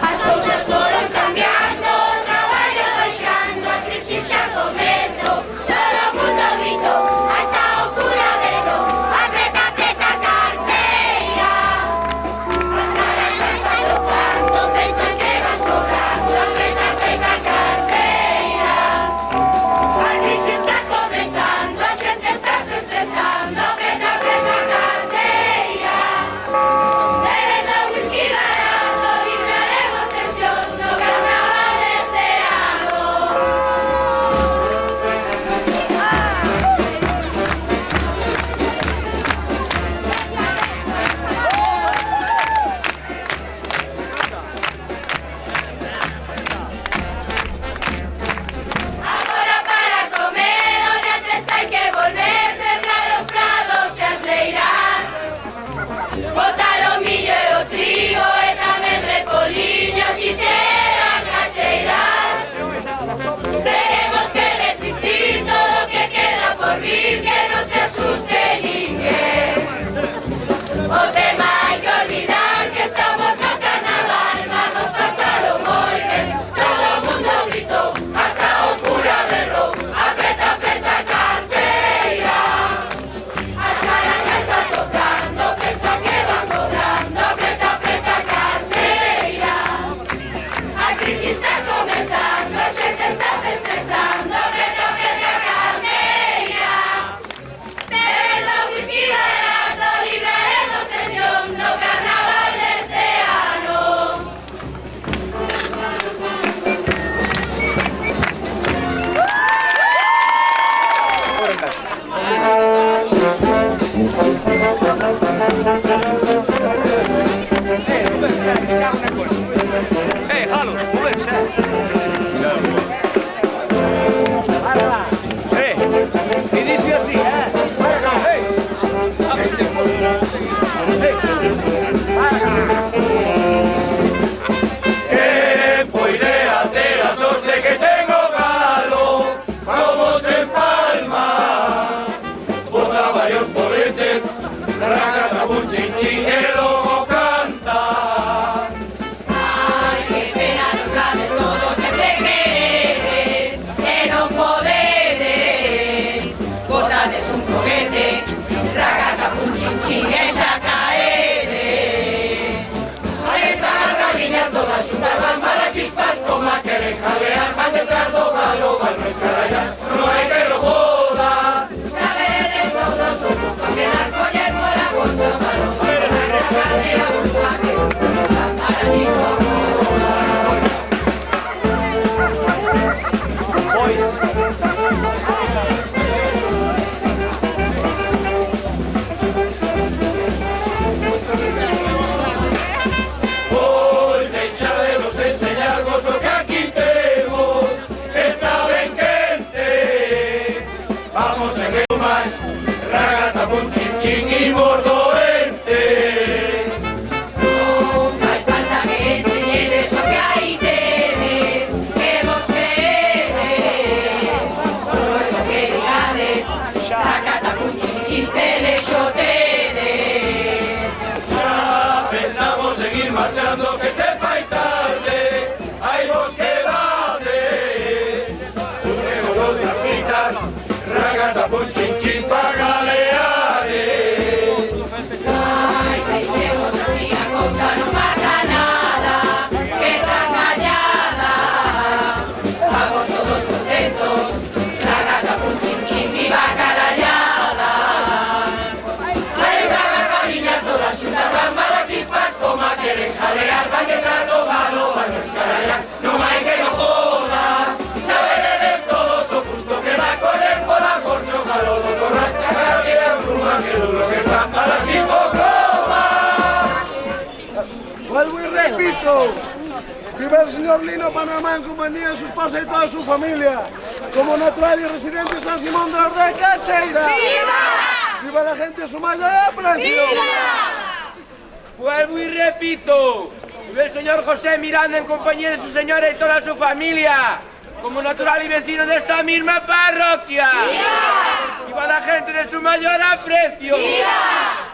As cousas foron cambiando, o traballo baixando, a crisis xa comezou. Todo o mundo gritou, hasta o cura berrou, apreta, apreta a carteira. A charanga está tocando, pensan que van cobrando, apreta, apreta a carteira. A crisis está comenzando, a xente está se estresando, apreta, apreta a carteira. Bebendo whisky barato, libraremos tensión no carnaval deste ano. Agora para comer, onde antes hai que volver, sembrar os prados e as leiras. Botar o millo e o trigo e tamén repoliños e chegan cacheiras. Teremos que resistir todo o que queda por vir, que non se asuste ninguén. O tema hai que olvidar que estamos no carnaval, vamos pasalo moi ben. Todo o mundo gritou, hasta o cura berrou, apreta, apreta a carteira. A charanga está tocando, pensa que van cobrando, apreta, apreta a carteira. A crisis está comenzando, a xente está se estresando, apreta, apreta a carteira. Bebendo whisky barato, libraremos tensión no carnaval deste ano. Jalo, muévese. Y dice así, Que poidera ter a sorte que tengo galo, como se empalma. Bota varios poletes, racata un chinchín, e logo canta. y repito. Viva el señor Lino Panamá en compañía de su esposa y toda su familia. Como natural y residente de San Simón de Orde Cacheira. ¡Viva! ¡Viva la gente de su mayor aprecio! Vuelvo y repito. Viva el señor José Miranda en compañía de su señora y toda su familia. Como natural y vecino de esta misma parroquia. ¡Viva! ¡Viva la gente de su mayor aprecio! ¡Viva!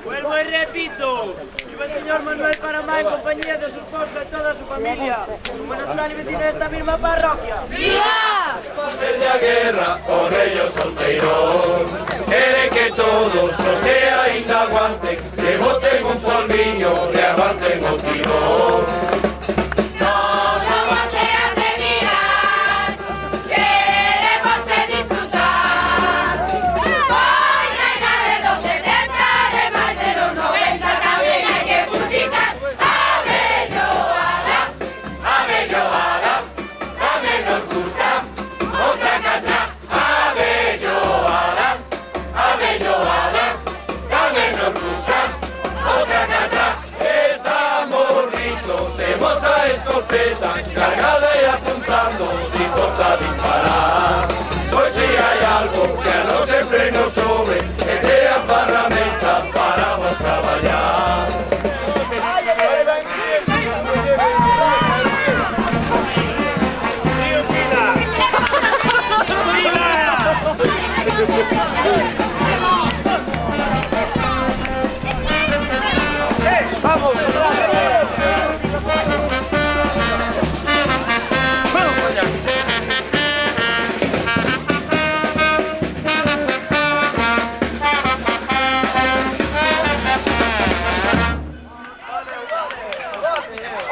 Vuelvo y repito. Viva el señor Manuel Panamá en compañía de su esposa y toda su familia. Como natural y vecino de esta misma parroquia. ¡Viva! Facer ya guerra con ellos solteiros. Quere que todos os que ainda aguanten, que boten un polviño, que avancen o tiro. No somos de atrevidas, queremos disfrutar. Hoy reina de los 70, de más de los 90, también hay que fuchicar. Ave Joada, también nos gusta. Otra catra, Ave Joada, también nos gusta. Otra catra, estamos listos, tenemos a escopeta cargada y apuntando, listos a disparar. Pues si hay algo que a no siempre nos sobre, eche a ferramenta para vos traballar. ¡Vamos!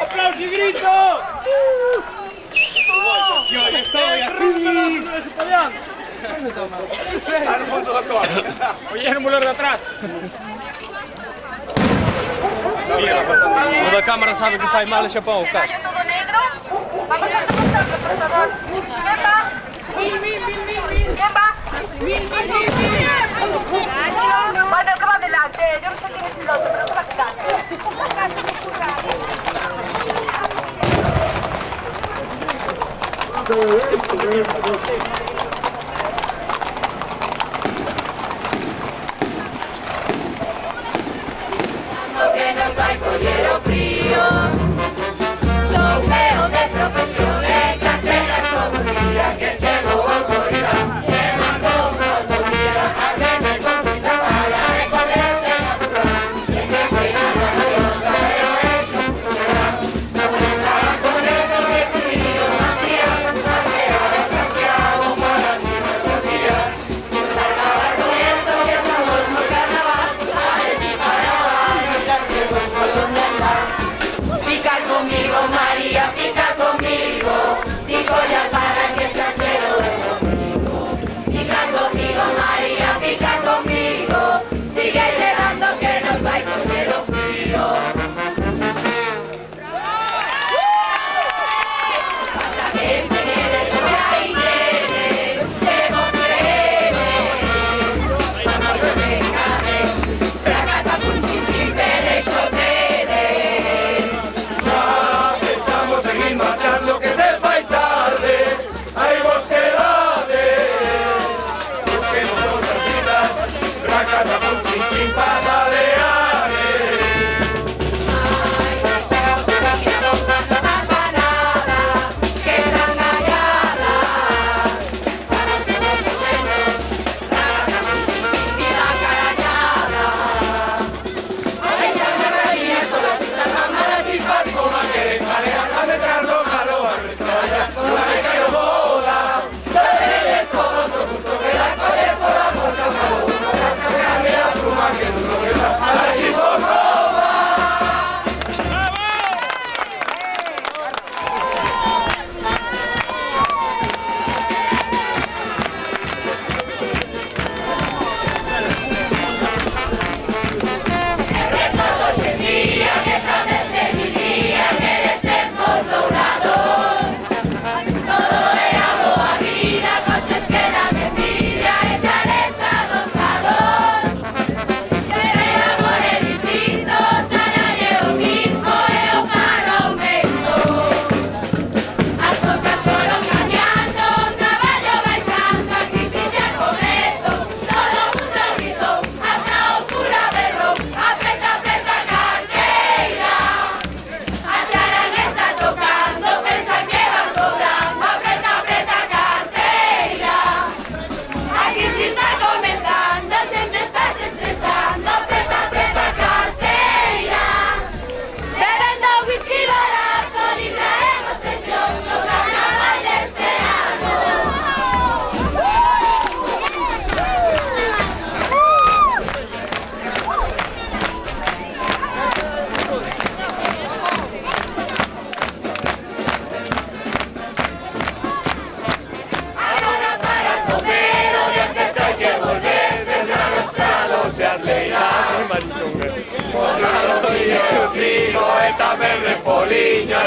¡Aplausos y gritos! Yo ya estoy aquí. Alfonso Gaspar. Oye, el mulero de atrás. Mira, o da cámara sabe que fai mal e xa pon o casco. Todo negro. Vamos a demostrarlo, por favor. ¿Quién va? ¿Quién va? Bueno, el que va adelante. Yo no sé quién es el otro, pero que va adelante. Que nos vai coller o frío. Sou peón de profesión e cachera somos día que chego a autoridad. E mando unha autovía a que me convida para recogerte na furra. E que feina maravillosa e o eso funciona. Como estaba correndo que pudieron ampliar a Serra de Santiago.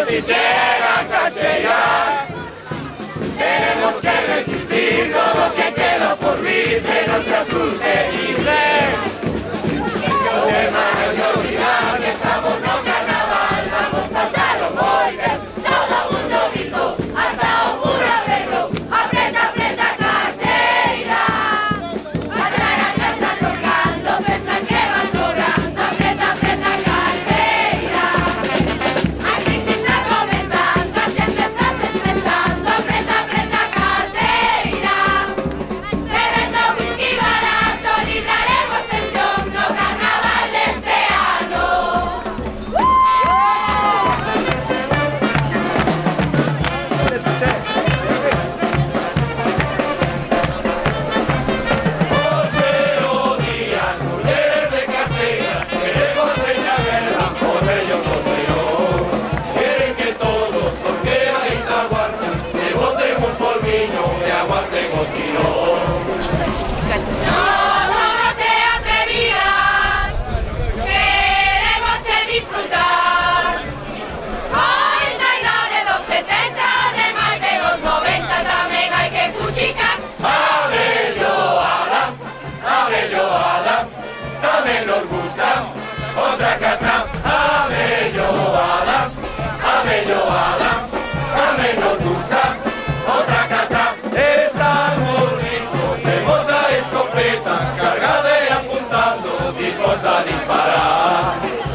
si llegan cacheiras, tenemos que resistir todo lo que queda por vivir, que no se asuste ni ven. Que hermano y olvidar que estamos no carnaval, vamos a pasarlo muy bien. Todo mundo grito, hasta ocurra verlo, apreta, apreta carteira. Las arañas están tocando, pensan que van cobrando, apreta, apreta carteira. Aquí se está comentando, siempre estás estresando, apreta, apreta carteira. Bebiendo whisky barato, libraremos tensión, no carnaval de este año. Poseo día, mujer de cacheiras, queremos Peñaguerra, por ellos solteros. Quieren que todos os queden y aguanten, que boten un polviño, que aguanten o tirón. No somos de atrevidas, queremos disfrutar. Hoy es la edad de los 70, además de los 90 también hay que fuchicar. Abello Adam, también nos gusta otra cata. Abello Adam, también nos gusta otra cata. Estamos listos, tenemos la escopeta cargada y apuntando, dispuesta a disparar.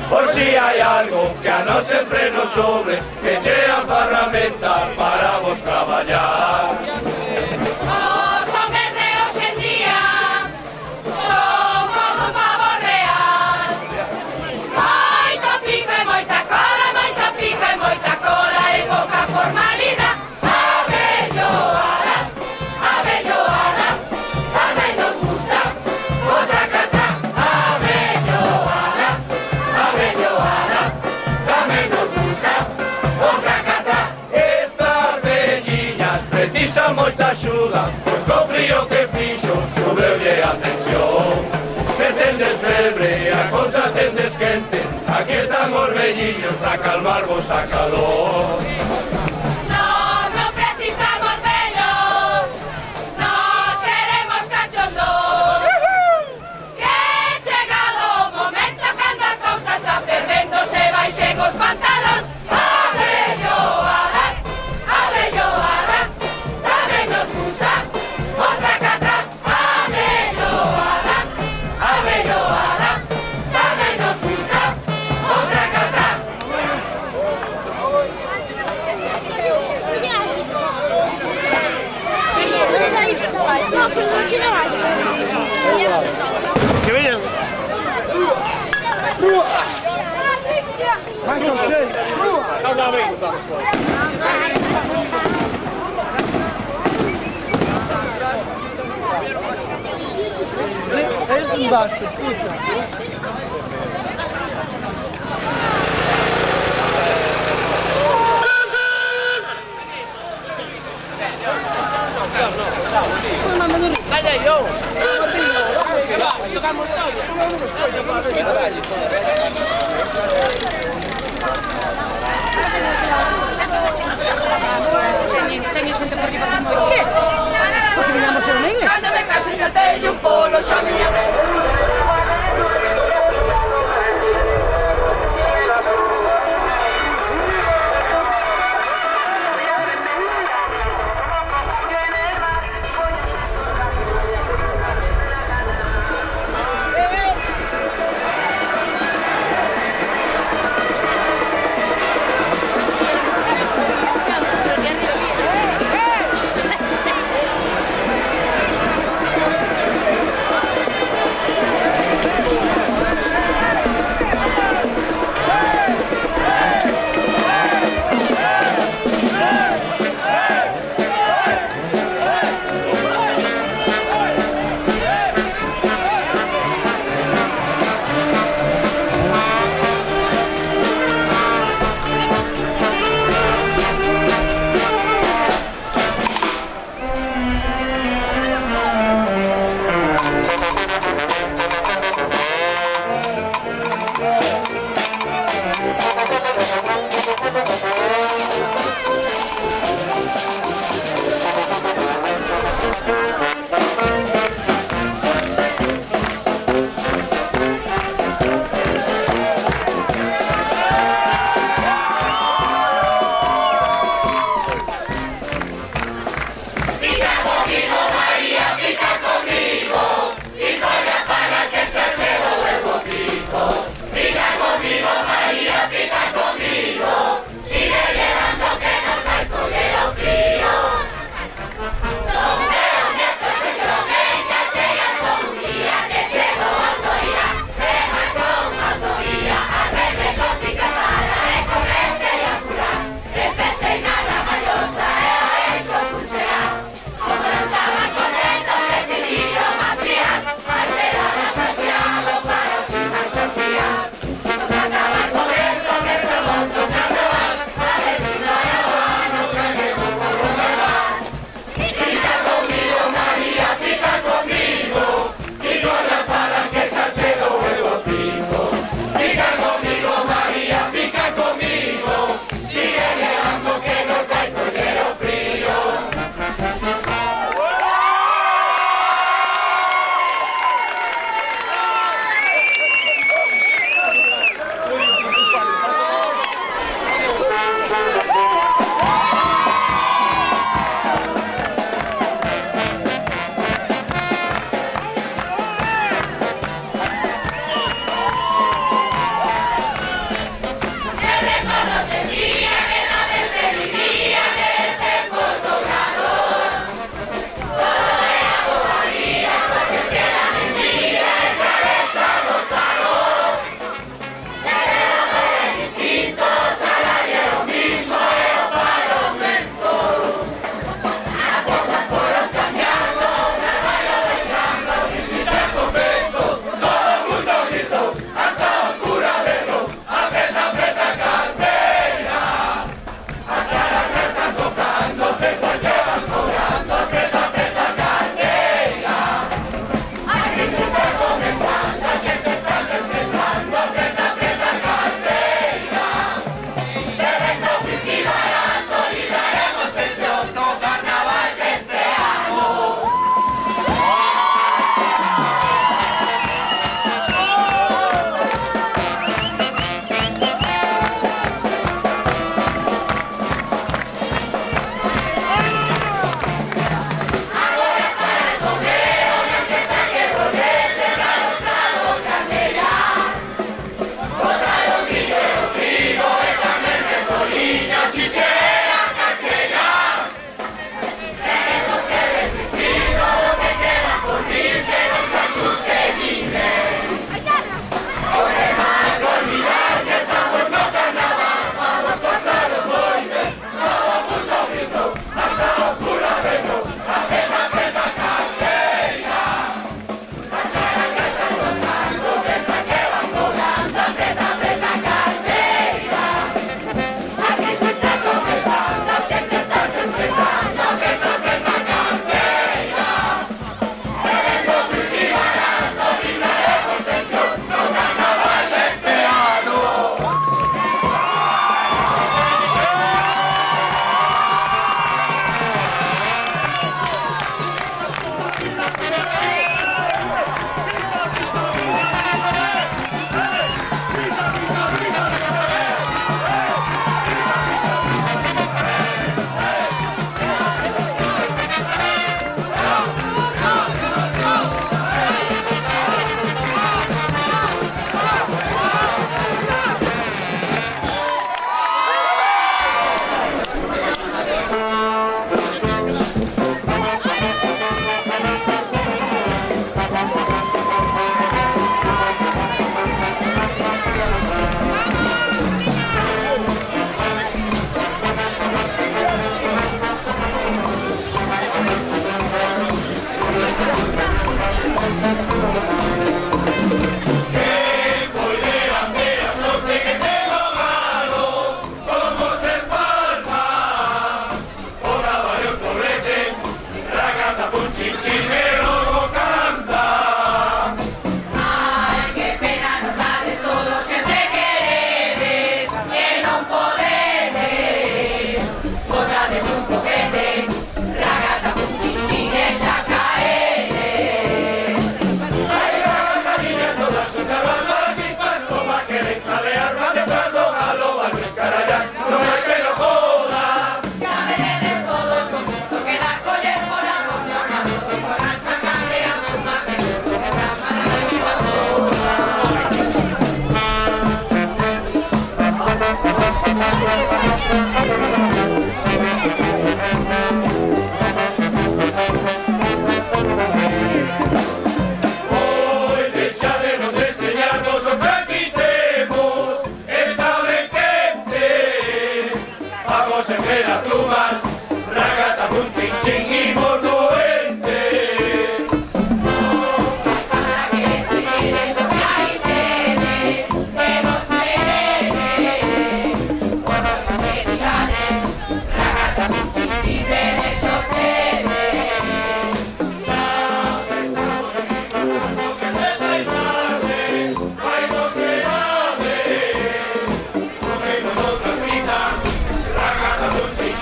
Por si hay algo que a no siempre nos sobre, que sea ferramenta para vos traballar. Os hombres de hoxe en día son como un pavo real. Moito pico e moita cola, moito pico e moita cola e pouca formalidade. Abello Adam, tamén nos gusta outra cata. Abello Adam, tamén nos gusta outra cata. Estas velliñas precisan moita axuda, pois co frío que fixo subeulle a tensión. Se tendes febre, a cousa tendes quente, aquí están os velliños para calmarvos a calor. Nos non precisamos velos, nos queremos cachondos. Que chegado o momento cando a cousa está fervendo, se baixen os pantalóns. Abello Adam, tamén nos gusta outra cata. Abello Adam, tamén nos gusta outra cata. Que vengan. Mais ao cheio. Calma bem. Eles embaixo, escuta. Vaya yo. Tocamos Teño xente por riba de moi. Que? Porque viñamos en un inglés. Cando me caso xa teño un polo, xa me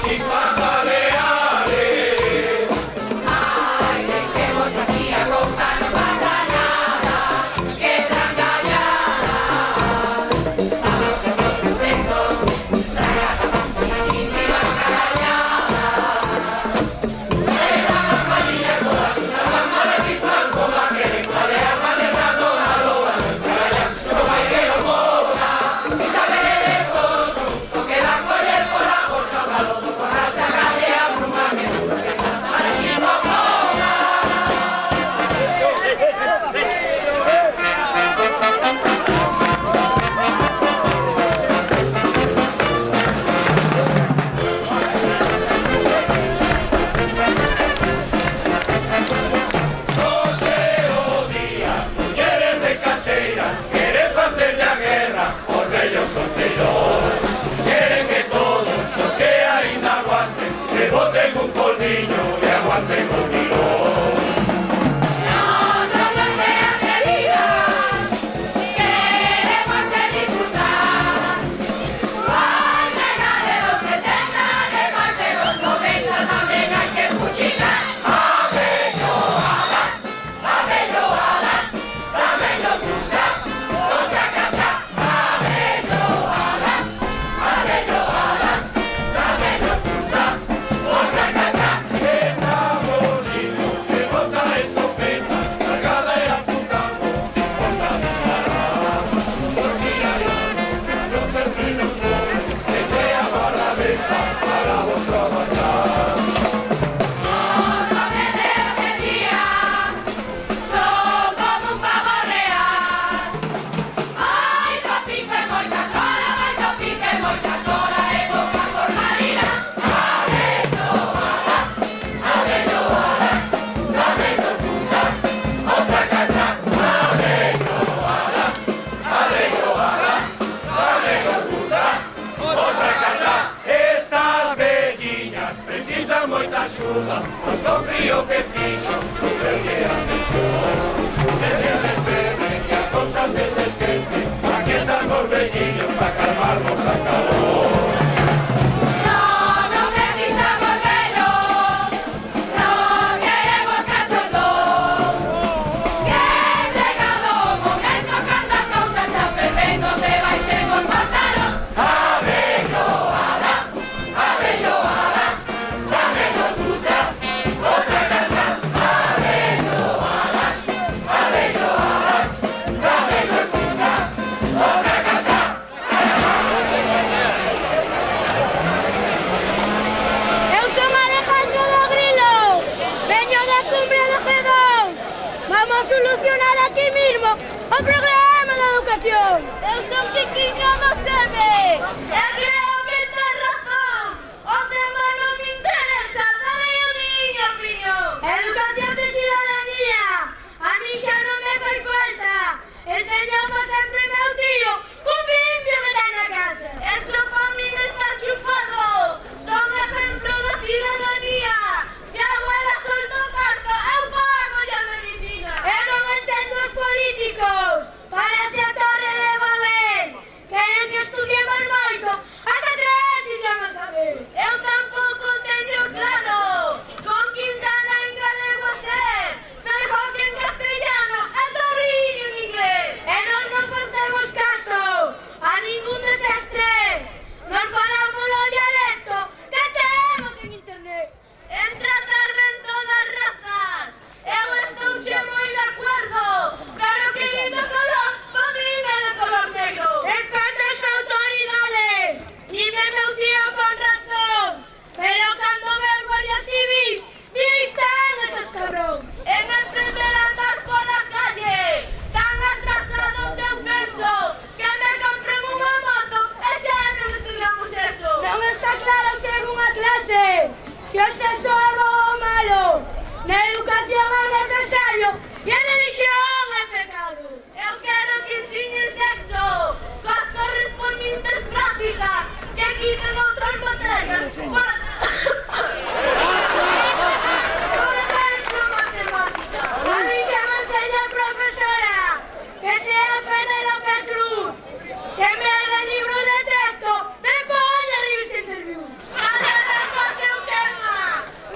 Chingua. axuda, mas co frío que fixo, superlle a tensión. Desde a febre que a cousa se desquente, aquí están os velliños pa calmarnos a calor. O programa da educación. Eu son Quiquiño do SEME. E creo que ten razón. O tema non me interesa, dai a miña opinión. Educación de ciudadanía. A mí xa non me fai falta. Enseñamos sempre meu tío cun limpio que ten na casa. Eso pa min está chupado. Son exemplo da ciudadanía. Se a abuela solto carta, eu pago a medicina. Eu non entendo os políticos. Parece a Torre de Babel. Queren que estudiemos moito. Ata 3 idiomas a ver. Eu tampouco teño claro. Con Quintana en galego a ser. Feijóo en castellano. E Torriño en inglés. E nós non facemos caso a ningún destes tres. Nos falamos o dialecto que temos en internet. En tratar ben todas as razas. Eu estou moi de acordo. Pero que lindo color, pa min é de color negro. Respeto as autoridades. Dime meu tío con razón. Pero cando veo guardias civis, están esos cabrón. En el primer andar pola calle, tan atrasados eu penso que me compren unha moto e xa non estudiamos eso. Non está claro según a clase se o sexo é bo ou malo. Na educación é necesario e a religión é pecado. Eu quero que ensinen sexo coas correspondentes prácticas que quiten outras materias. Por exemplo, matemática. A mí que me enseña a profesora que sea Penélope Cruz, que me haga libros de texto de poña revista interview. Cada rato o seu tema.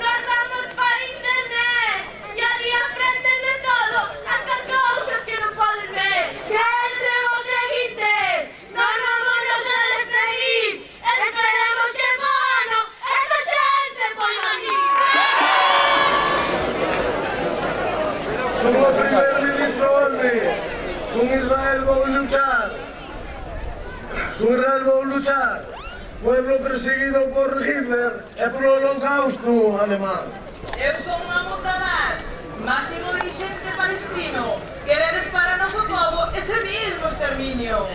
Nos vamos pa internet e ali aprenden de todo, hasta cousas que non poden ver. Que entre os seguintes non vamos a despedir. Esperemos que bueno esta xente poida allí. Son o primer ministro Olme. Con Israel vou luchar. Con Israel vou luchar. Pueblo perseguido por Hitler e polo holocausto alemán. Eu son Mahmoud Abbas, máximo dirigente palestino. Queredes para noso povo ese mismo exterminio.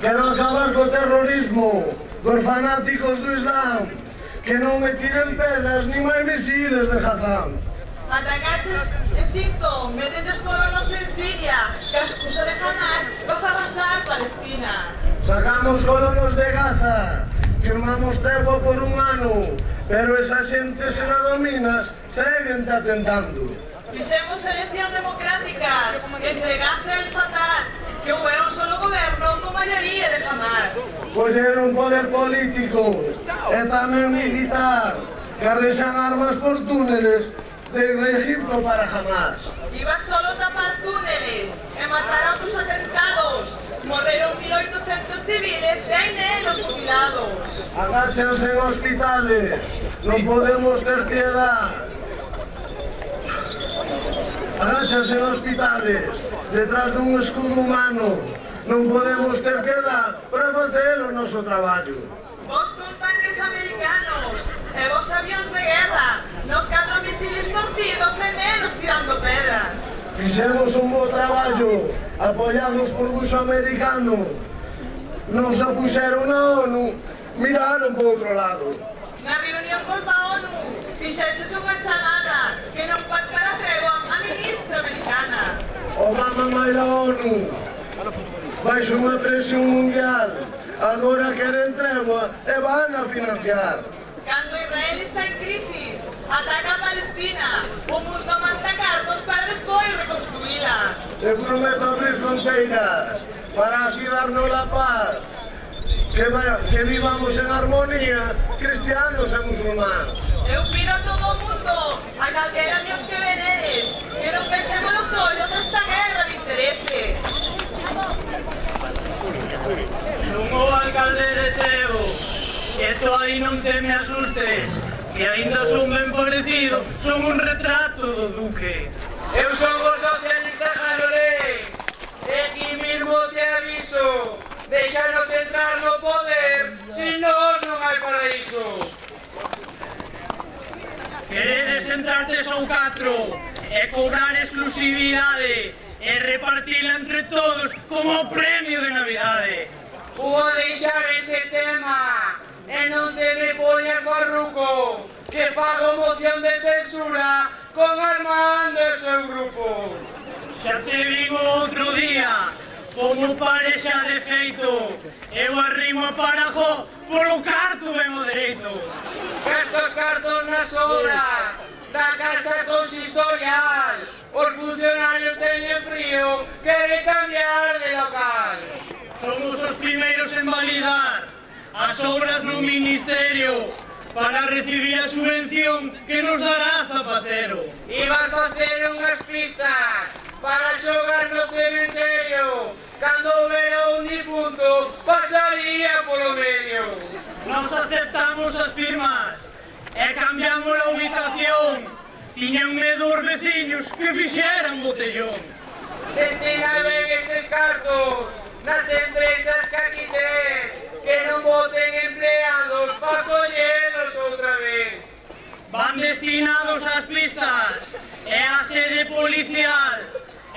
Quero acabar co terrorismo dos fanáticos do Islam, que non me tiren pedras ni máis misiles de Hazán. Atacaches Egipto, meteches colonos en Siria, que a excusa de Hamas vas a arrasar Palestina. Sacamos colonos de Gaza, firmamos tregua por un ano, pero esa xente se la dominas, seguen te atentando. Fixemos eleccións democráticas, entregaste el Fatah, que houera un solo goberno con maioría de Hamas. Colleron poder político e tamén militar, que arrexan armas por túneles desde Egipto para Hamas. Ibas solo tapar túneles e mataron tus atentados. Morreron 1.800 civiles e hai nelos mutilados. Agáchense en hospitales, non podemos ter piedad. Agáchense en hospitales, detrás dun escudo humano. Non podemos ter piedad para facer o noso traballo. Vos con tanques americanos e vos avións de guerra, nos 4 misiles torcidos e nenos tirando pedras. Fixemos un bo traballo, apoiados por buxo americano. Nos apuxeron na ONU, miraron por outro lado. Na reunión cos da ONU, fixeches unha chamada que non pactara tregua a ministra americana. Obama vai na ONU, baixo unha presión mundial. Agora queren tregua e van a financiar. Cando Israel está en crisis, Ataca a Palestina. O mundo manda cartos para despois reconstruíla. Te prometo abrir fronteiras para así darnos la paz. Que vivamos en armonía, cristianos e musulmanes. Eu pido a todo o mundo, a calquera Dios que veneres, que non pechemos os ollos a esta guerra de intereses. Non o alcalde de Teo, que tú aí non te me asustes, que aínda son ben parecido, son un retrato do duque. Eu son o socialista Jaloré, e aquí mismo te aviso, déxanos entrar no poder, si non hai paraíso. Queredes sentarte só 4 e cobrar exclusividade e repartila entre todos como premio de Navidade. Vou deixar ese tema e non te me poñas farruco, que fago moción de censura con Armando e seu grupo. Xa te vin outro día, como parexa de feito, eu arrimo a Parajo polo carto ben o dereito. Estos cartos nas obras da casa consistorial, os funcionarios teñen frío, queren cambiar de local. Somos os primeiros en validar as obras no Ministerio para recibir a subvención que nos dará Zapatero. Iban facer unhas pistas para xogar no cementerio, cando houbera un difunto pasaría polo medio. Nos aceptamos as firmas e cambiamos a ubicación. Tiñan medo os veciños que fixeran botellón. Destina ben eses cartos nas empresas que aquí tes, que non boten empleados pa collelos outra vez. Van destinados ás pistas e á sede policial,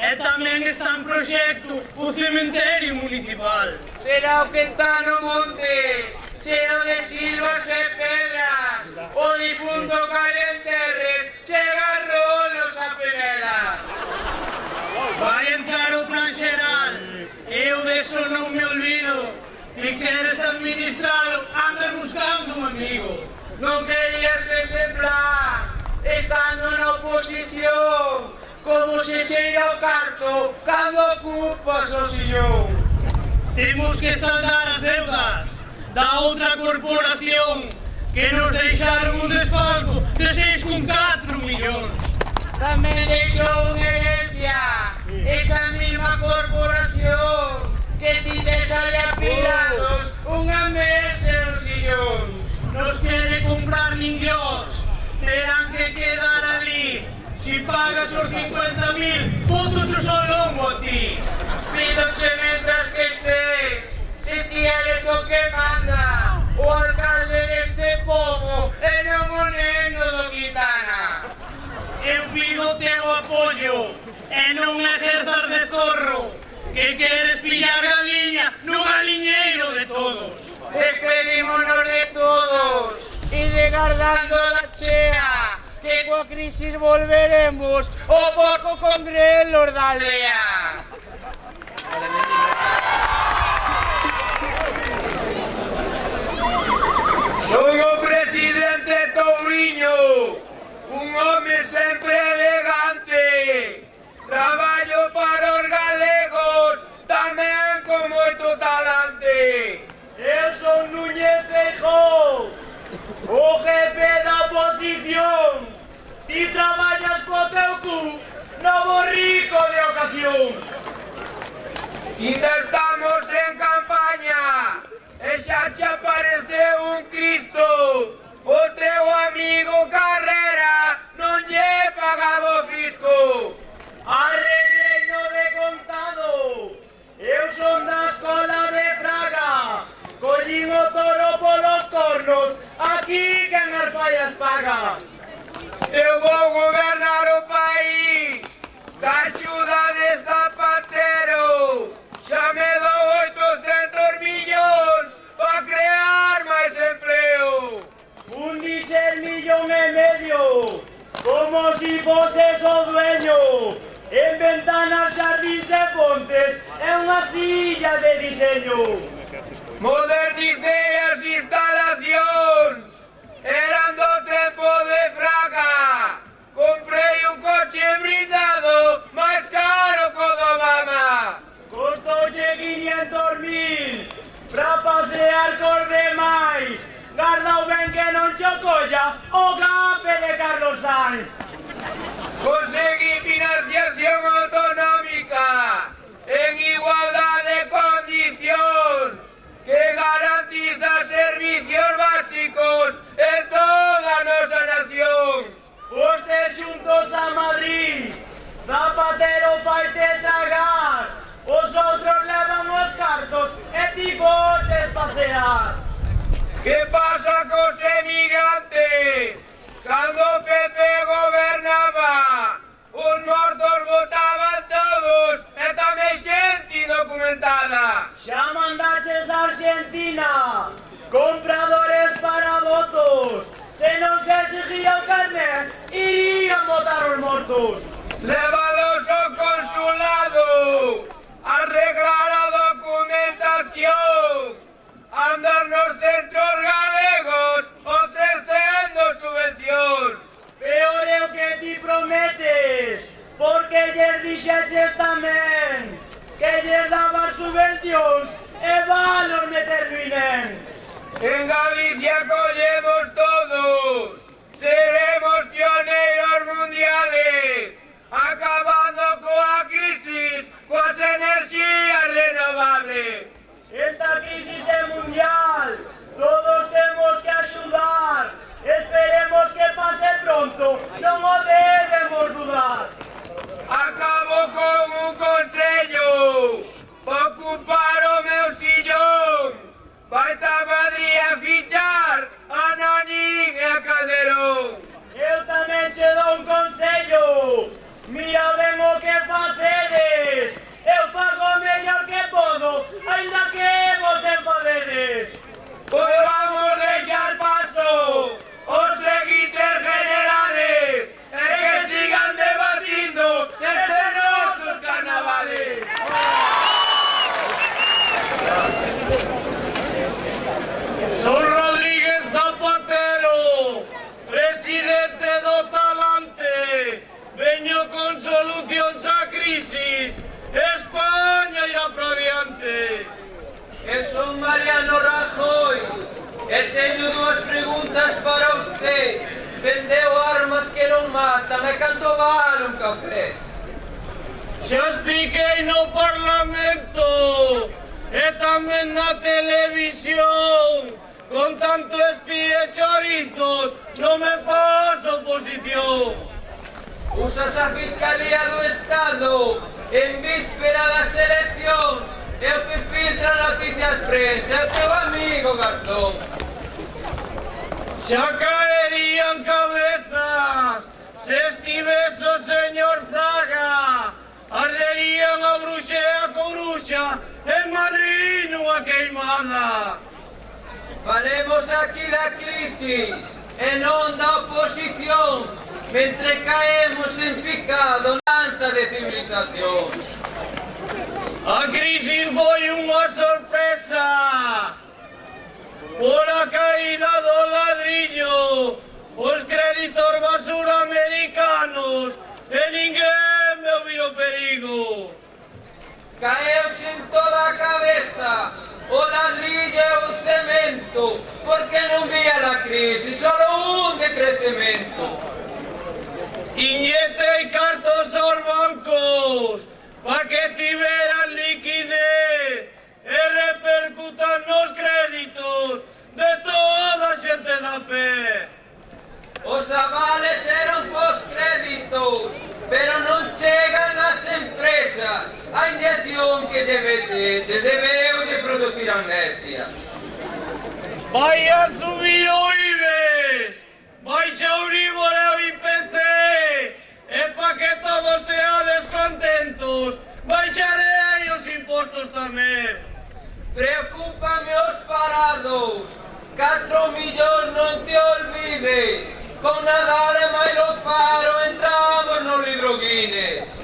e tamén está en proxecto o cementerio municipal. Será o que está no monte, cheo de silvas e pedras, o difunto cae en terres, chega rolos a penelas. Vai entrar o plan xeral, eu deso non me olvido. Si queres administralo, andas buscando un amigo. Non querías ese plan, estando na oposición, como se cheira o carto cando ocupas o sillón. Temos que saldar as deudas da outra corporación que nos deixaron un desfalco de 6,4 millóns. Tamén deixou unha herencia esa mesma corporación que ti tes aí apilados unha mesa e un sillón. Nos quere comprar nin Dios, terán que quedar ali. Si pagas os 50.000, putuchos ao lombo a ti. Pídoche mentras que estés, se ti eres o que manda, o alcalde deste pobo e non o neno do Quintana. Eu pido teu apoio e non ejerzas de zorro, que queres pillar galiña no galiñeiro de todos. Despedímonos de todos e de guardando da chea, que coa crisis volveremos o pouco con grelos da aldea. Soy o presidente Touriño, un home sempre elegante. Traballo para os galegos, tamén con moito talante. Eu son Núñez Feijóo, o jefe da oposición. Ti traballas po teu cu, no borrico de ocasión. Ainda estamos en campaña, e xa che apareceu un Cristo. O teu amigo Carrera non lle pagaba o fisco. Arregueino de contado, eu son da escola de Fraga. Collín o toro polos cornos, aquí quen as fallas paga. Eu vou gobernar o país, da axuda de Zapatero. Xa me dou 800 millóns para crear máis empleo. Un $1,5 million, como si foses o dueño. En ventanas, jardins e fontes, é unha silla de diseño. Modernicei as instalacións, eran do tempo de Fraga. falar cos demais. Gardao ben que non chocolla o gafe de Carlos Sainz. Conseguí financiación autonómica en igualdad de condición que garantiza servicios básicos en toda nosa nación. Fostes xuntos a Madrid, Zapatero faite tragar, os outros levan os cartos e ti foches pasear. Que pasa cos emigrantes? Cando o PP gobernaba, os mortos votaban todos e tamén xente indocumentada. Xa mandaches a Argentina, compradores para votos. Se non se exigía o carnet, irían votar os mortos. Lévalos ao consulado, arreglar a documentación, andar nos centros galegos ofrecendo subvencións. Peor é o que ti prometes, porque lles dixeches tamén que lles dabas subvencións e vanos meter no INEM. En Galicia collemos todos, seremos pioneiros mundiales, acabando coa crisis, coas enerxías renovables. Esta crisis é mundial, todos temos que axudar. Esperemos que pase pronto, non o debemos dudar. Acabo con un consello, ocupar o meu sillón. Vai a Madrid a fichar a Nanín e a Calderón. Eu tamén che dou un consello. Mira ben o que facedes. Eu fago o mellor que podo, ainda que vos enfadedes. Pois vamos deixar paso os seguintes generales e que sigan debatindo nestes nosos carnavales. Son Rodríguez Zapatero, presidente do Talante. Veño con solucións á crisis. España irá para diante. Eu son Mariano Rajoy e teño dúas preguntas para usted. Vendeu armas que non matan e canto vale un café? Xa expliquei no Parlamento e tamén na televisión. Con tanto espía e chorizos non me faz oposición. Usas a Fiscalía do Estado en víspera das eleccións e o que filtra noticias prensa é o teu amigo Garzón. Xa caerían cabezas se estivese o señor Fraga. Arderían a Bruxa e a Coruxa en Madrid nunha queimada. Falemos aquí da crisis e non da oposición, mentre caemos en picado na lanza de civilización. A crisis foi unha sorpresa pola caída do ladrillo, os créditos basura americanos e ninguén me ouviu o perigo. Caeuche en toda a cabeza o ladrillo e o cemento, porque non vía la crisis, solo un de crecemento. Iñetei cartos aos bancos pa que tiveran liquidez e repercutan nos créditos de toda a xente da fe. Os avales eron pos créditos, pero non chegan ás empresas. A inyección que lle meteches debeulle producir amnesia. Vai a subir o IBEX, baixa o Euribor e o IPC, e pa que todos teades contentos, baixarei os impostos tamén. Preocúpame os parados, 4 millóns non te olvides. Con Nadal e Mailo Paro entramos no libro Guinness.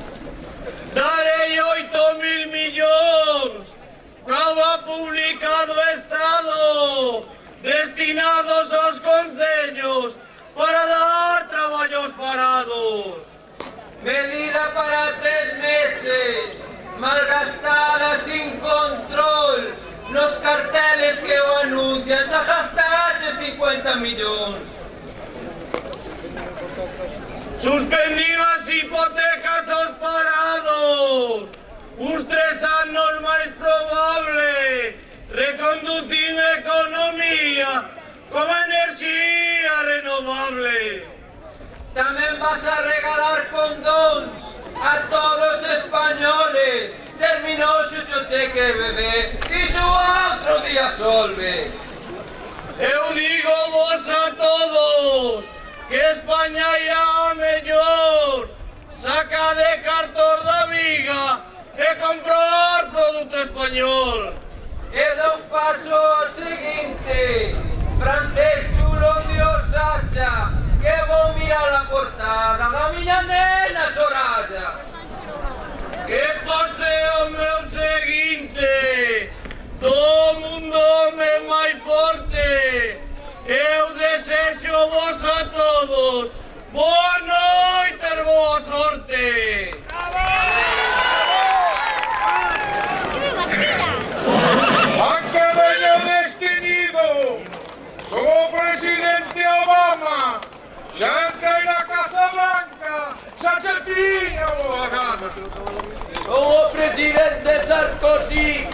Darei 8.000 millóns para pública do Estado, destinados aos concellos para dar traballo aos parados. Medida para 3 meses, malgastada sin control, Nos carteles que o anuncian xa gastaches 50 millóns. Suspendín as hipotecas aos parados. Os 3 anos máis probable. Reconducín a economía con enerxía renovable. Tamén vas a regalar condóns a todos os españoles. Terminouse o cheque bebé, dixo outro día Solves. Eu digo vos a todos que España irá a mellor. Saca de cartos da viga e comprar produto español. E dá un paso ao seguinte, francés chulo de Osaxa, que vou mirar a portada da miña nena Soraya. Que pase o meu seguinte, do mundo me máis forte. Eu desexo vos a todos boa noite e boa sorte. Anche veño destinido, como presidente Obama, xa entrei na Casa Blanca, xa che tiña boa gana. Como presidente Sarkozy,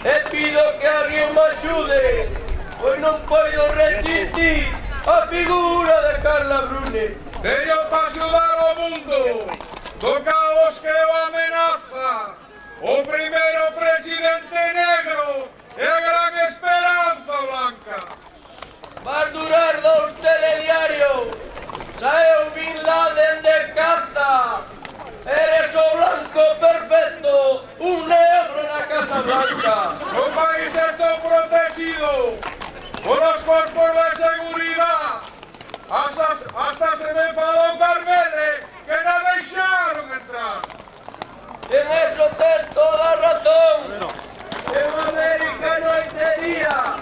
e pido que alguén me axude, pois non podo resistir a figura de Carla Bruni. Veño para axudar o mundo, do caos que o amenaza, o primeiro presidente negro e a gran esperanza blanca. Vas durar 2 telediarios, saeu Bin Laden de caza. Eres o blanco perfecto, un negro na Casa Blanca. O país está protegido por os cuerpos de seguridad. Hasta se me enfadou Carmele, que non deixaron entrar. En eso tes toda a razón. En América no hai día.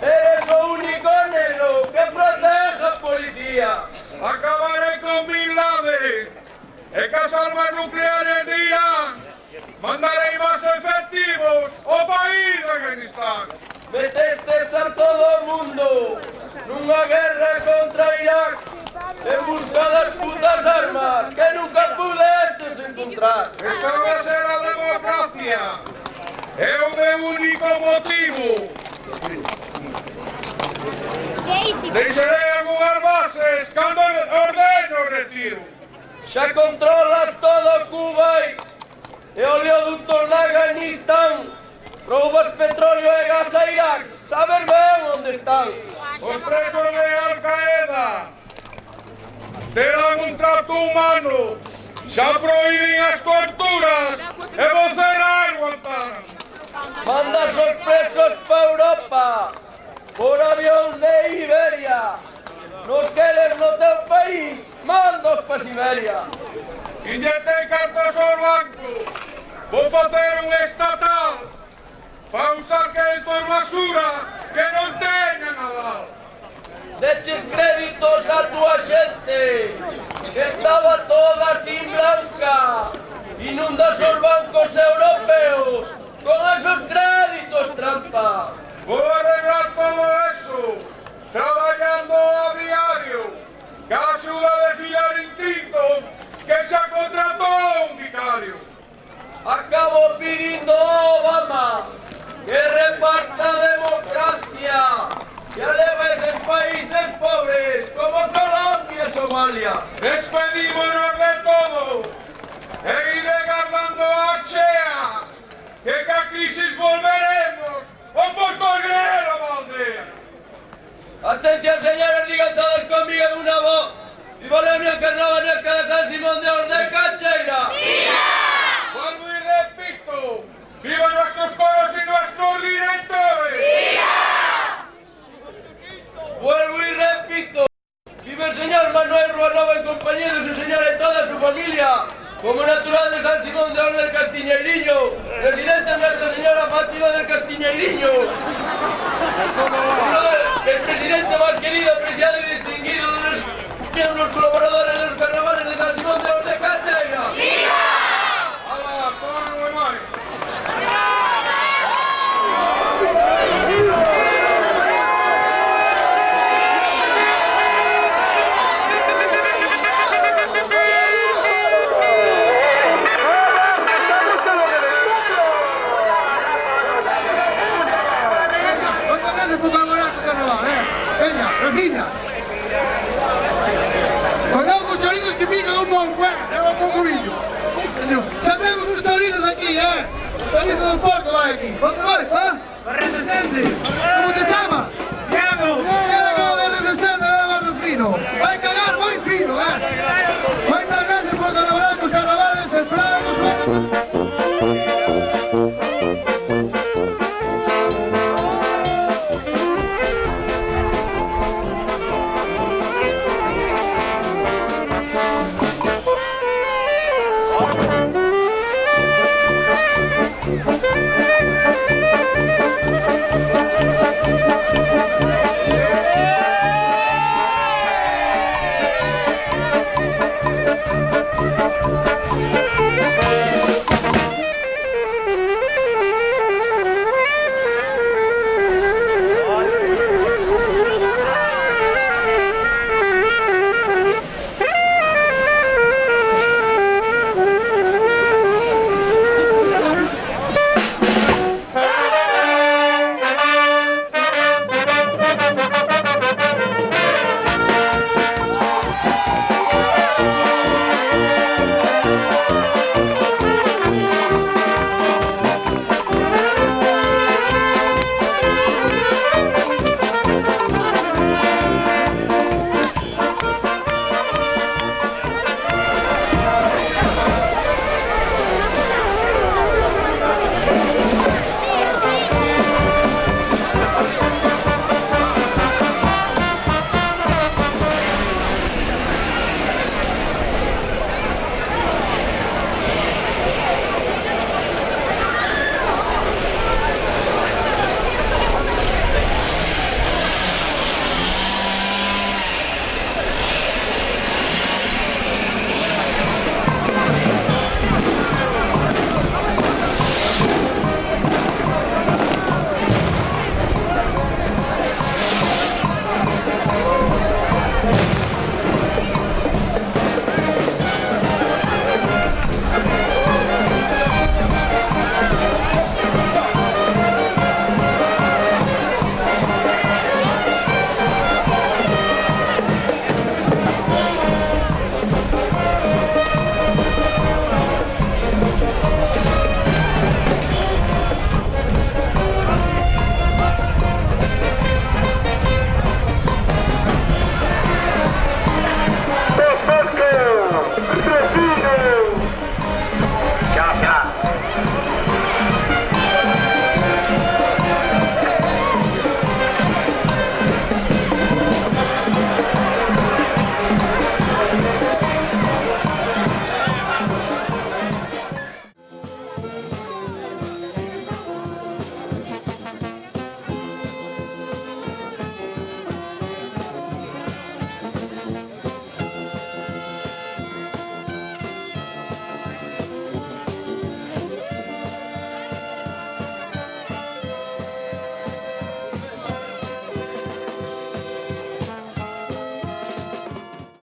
Eres o único negro que protege a policía. Acabaré con Bin Laden. E que as armas nucleares de Irán mandarei máis efectivos ao país de Afganistán. Metestes a todo o mundo nunha guerra contra Irak en busca das putas armas que nunca pudestes encontrar. Esta vai ser a democracia. É o meu único motivo. Deixarei algunhas bases cando ordeno o retiro. Xa controlas todo Kuwait e oleoductos de Afganistán. Roubas petróleo e gas a Irak. Sabes ben onde están. Os presos de Al-Qaeda terán un trato humano. Xa prohíben as torturas e vos cerrar Guantánamo. Mandas os presos pa Europa por avión de Iberia. Nos queres no teu país, mandos pa Siberia. Inyectei cartas ao banco. Vou facer un estatal para usar créditos basura que non teñan aval. Deches créditos a tua xente, que estaba toda así blanca. Inundas os bancos europeos con esos créditos trampa. Vou arreglar todo eso, traballando a diario, que a axuda de Hillary Clinton, que xa contratou un vicario. Acabo pidindo a Obama que reparta a democracia, que aleves en países pobres como Colombia e Somalia. Despedímonos de todo e ide guardando a chea, que ca crisis volveremos o postoguero da aldea. Atención, señores, digan todos conmigo en una voz. ¡Viva la Unión Carnavanesca de San Simón de Ors de Cacheira! ¡Viva! Vuelvo y repito, ¡viva nuestros coros y nuestros directores! ¡Viva! Vuelvo y repito, ¡viva el señor Manuel Ruanova en compañía de su señora y toda su familia! Como natural de San Simón de Ors del Castiñeiriño, presidente de Nuestra Señora Fátima del Castiñeiriño, el presidente más querido, apreciado y distinguido de los miembros colaboradores de los carnavales de San Simón de Ors de Cacheira. ¡Viva! ¡Hala, todo muy mal! Rafina. Cuidado con os chorizos que pican un pouco, leva un pouco millo. Sabemos que os chorizos aquí, Chorizo do porco vai aquí. Onde vai, pa? Correcto, xente. Como te chama?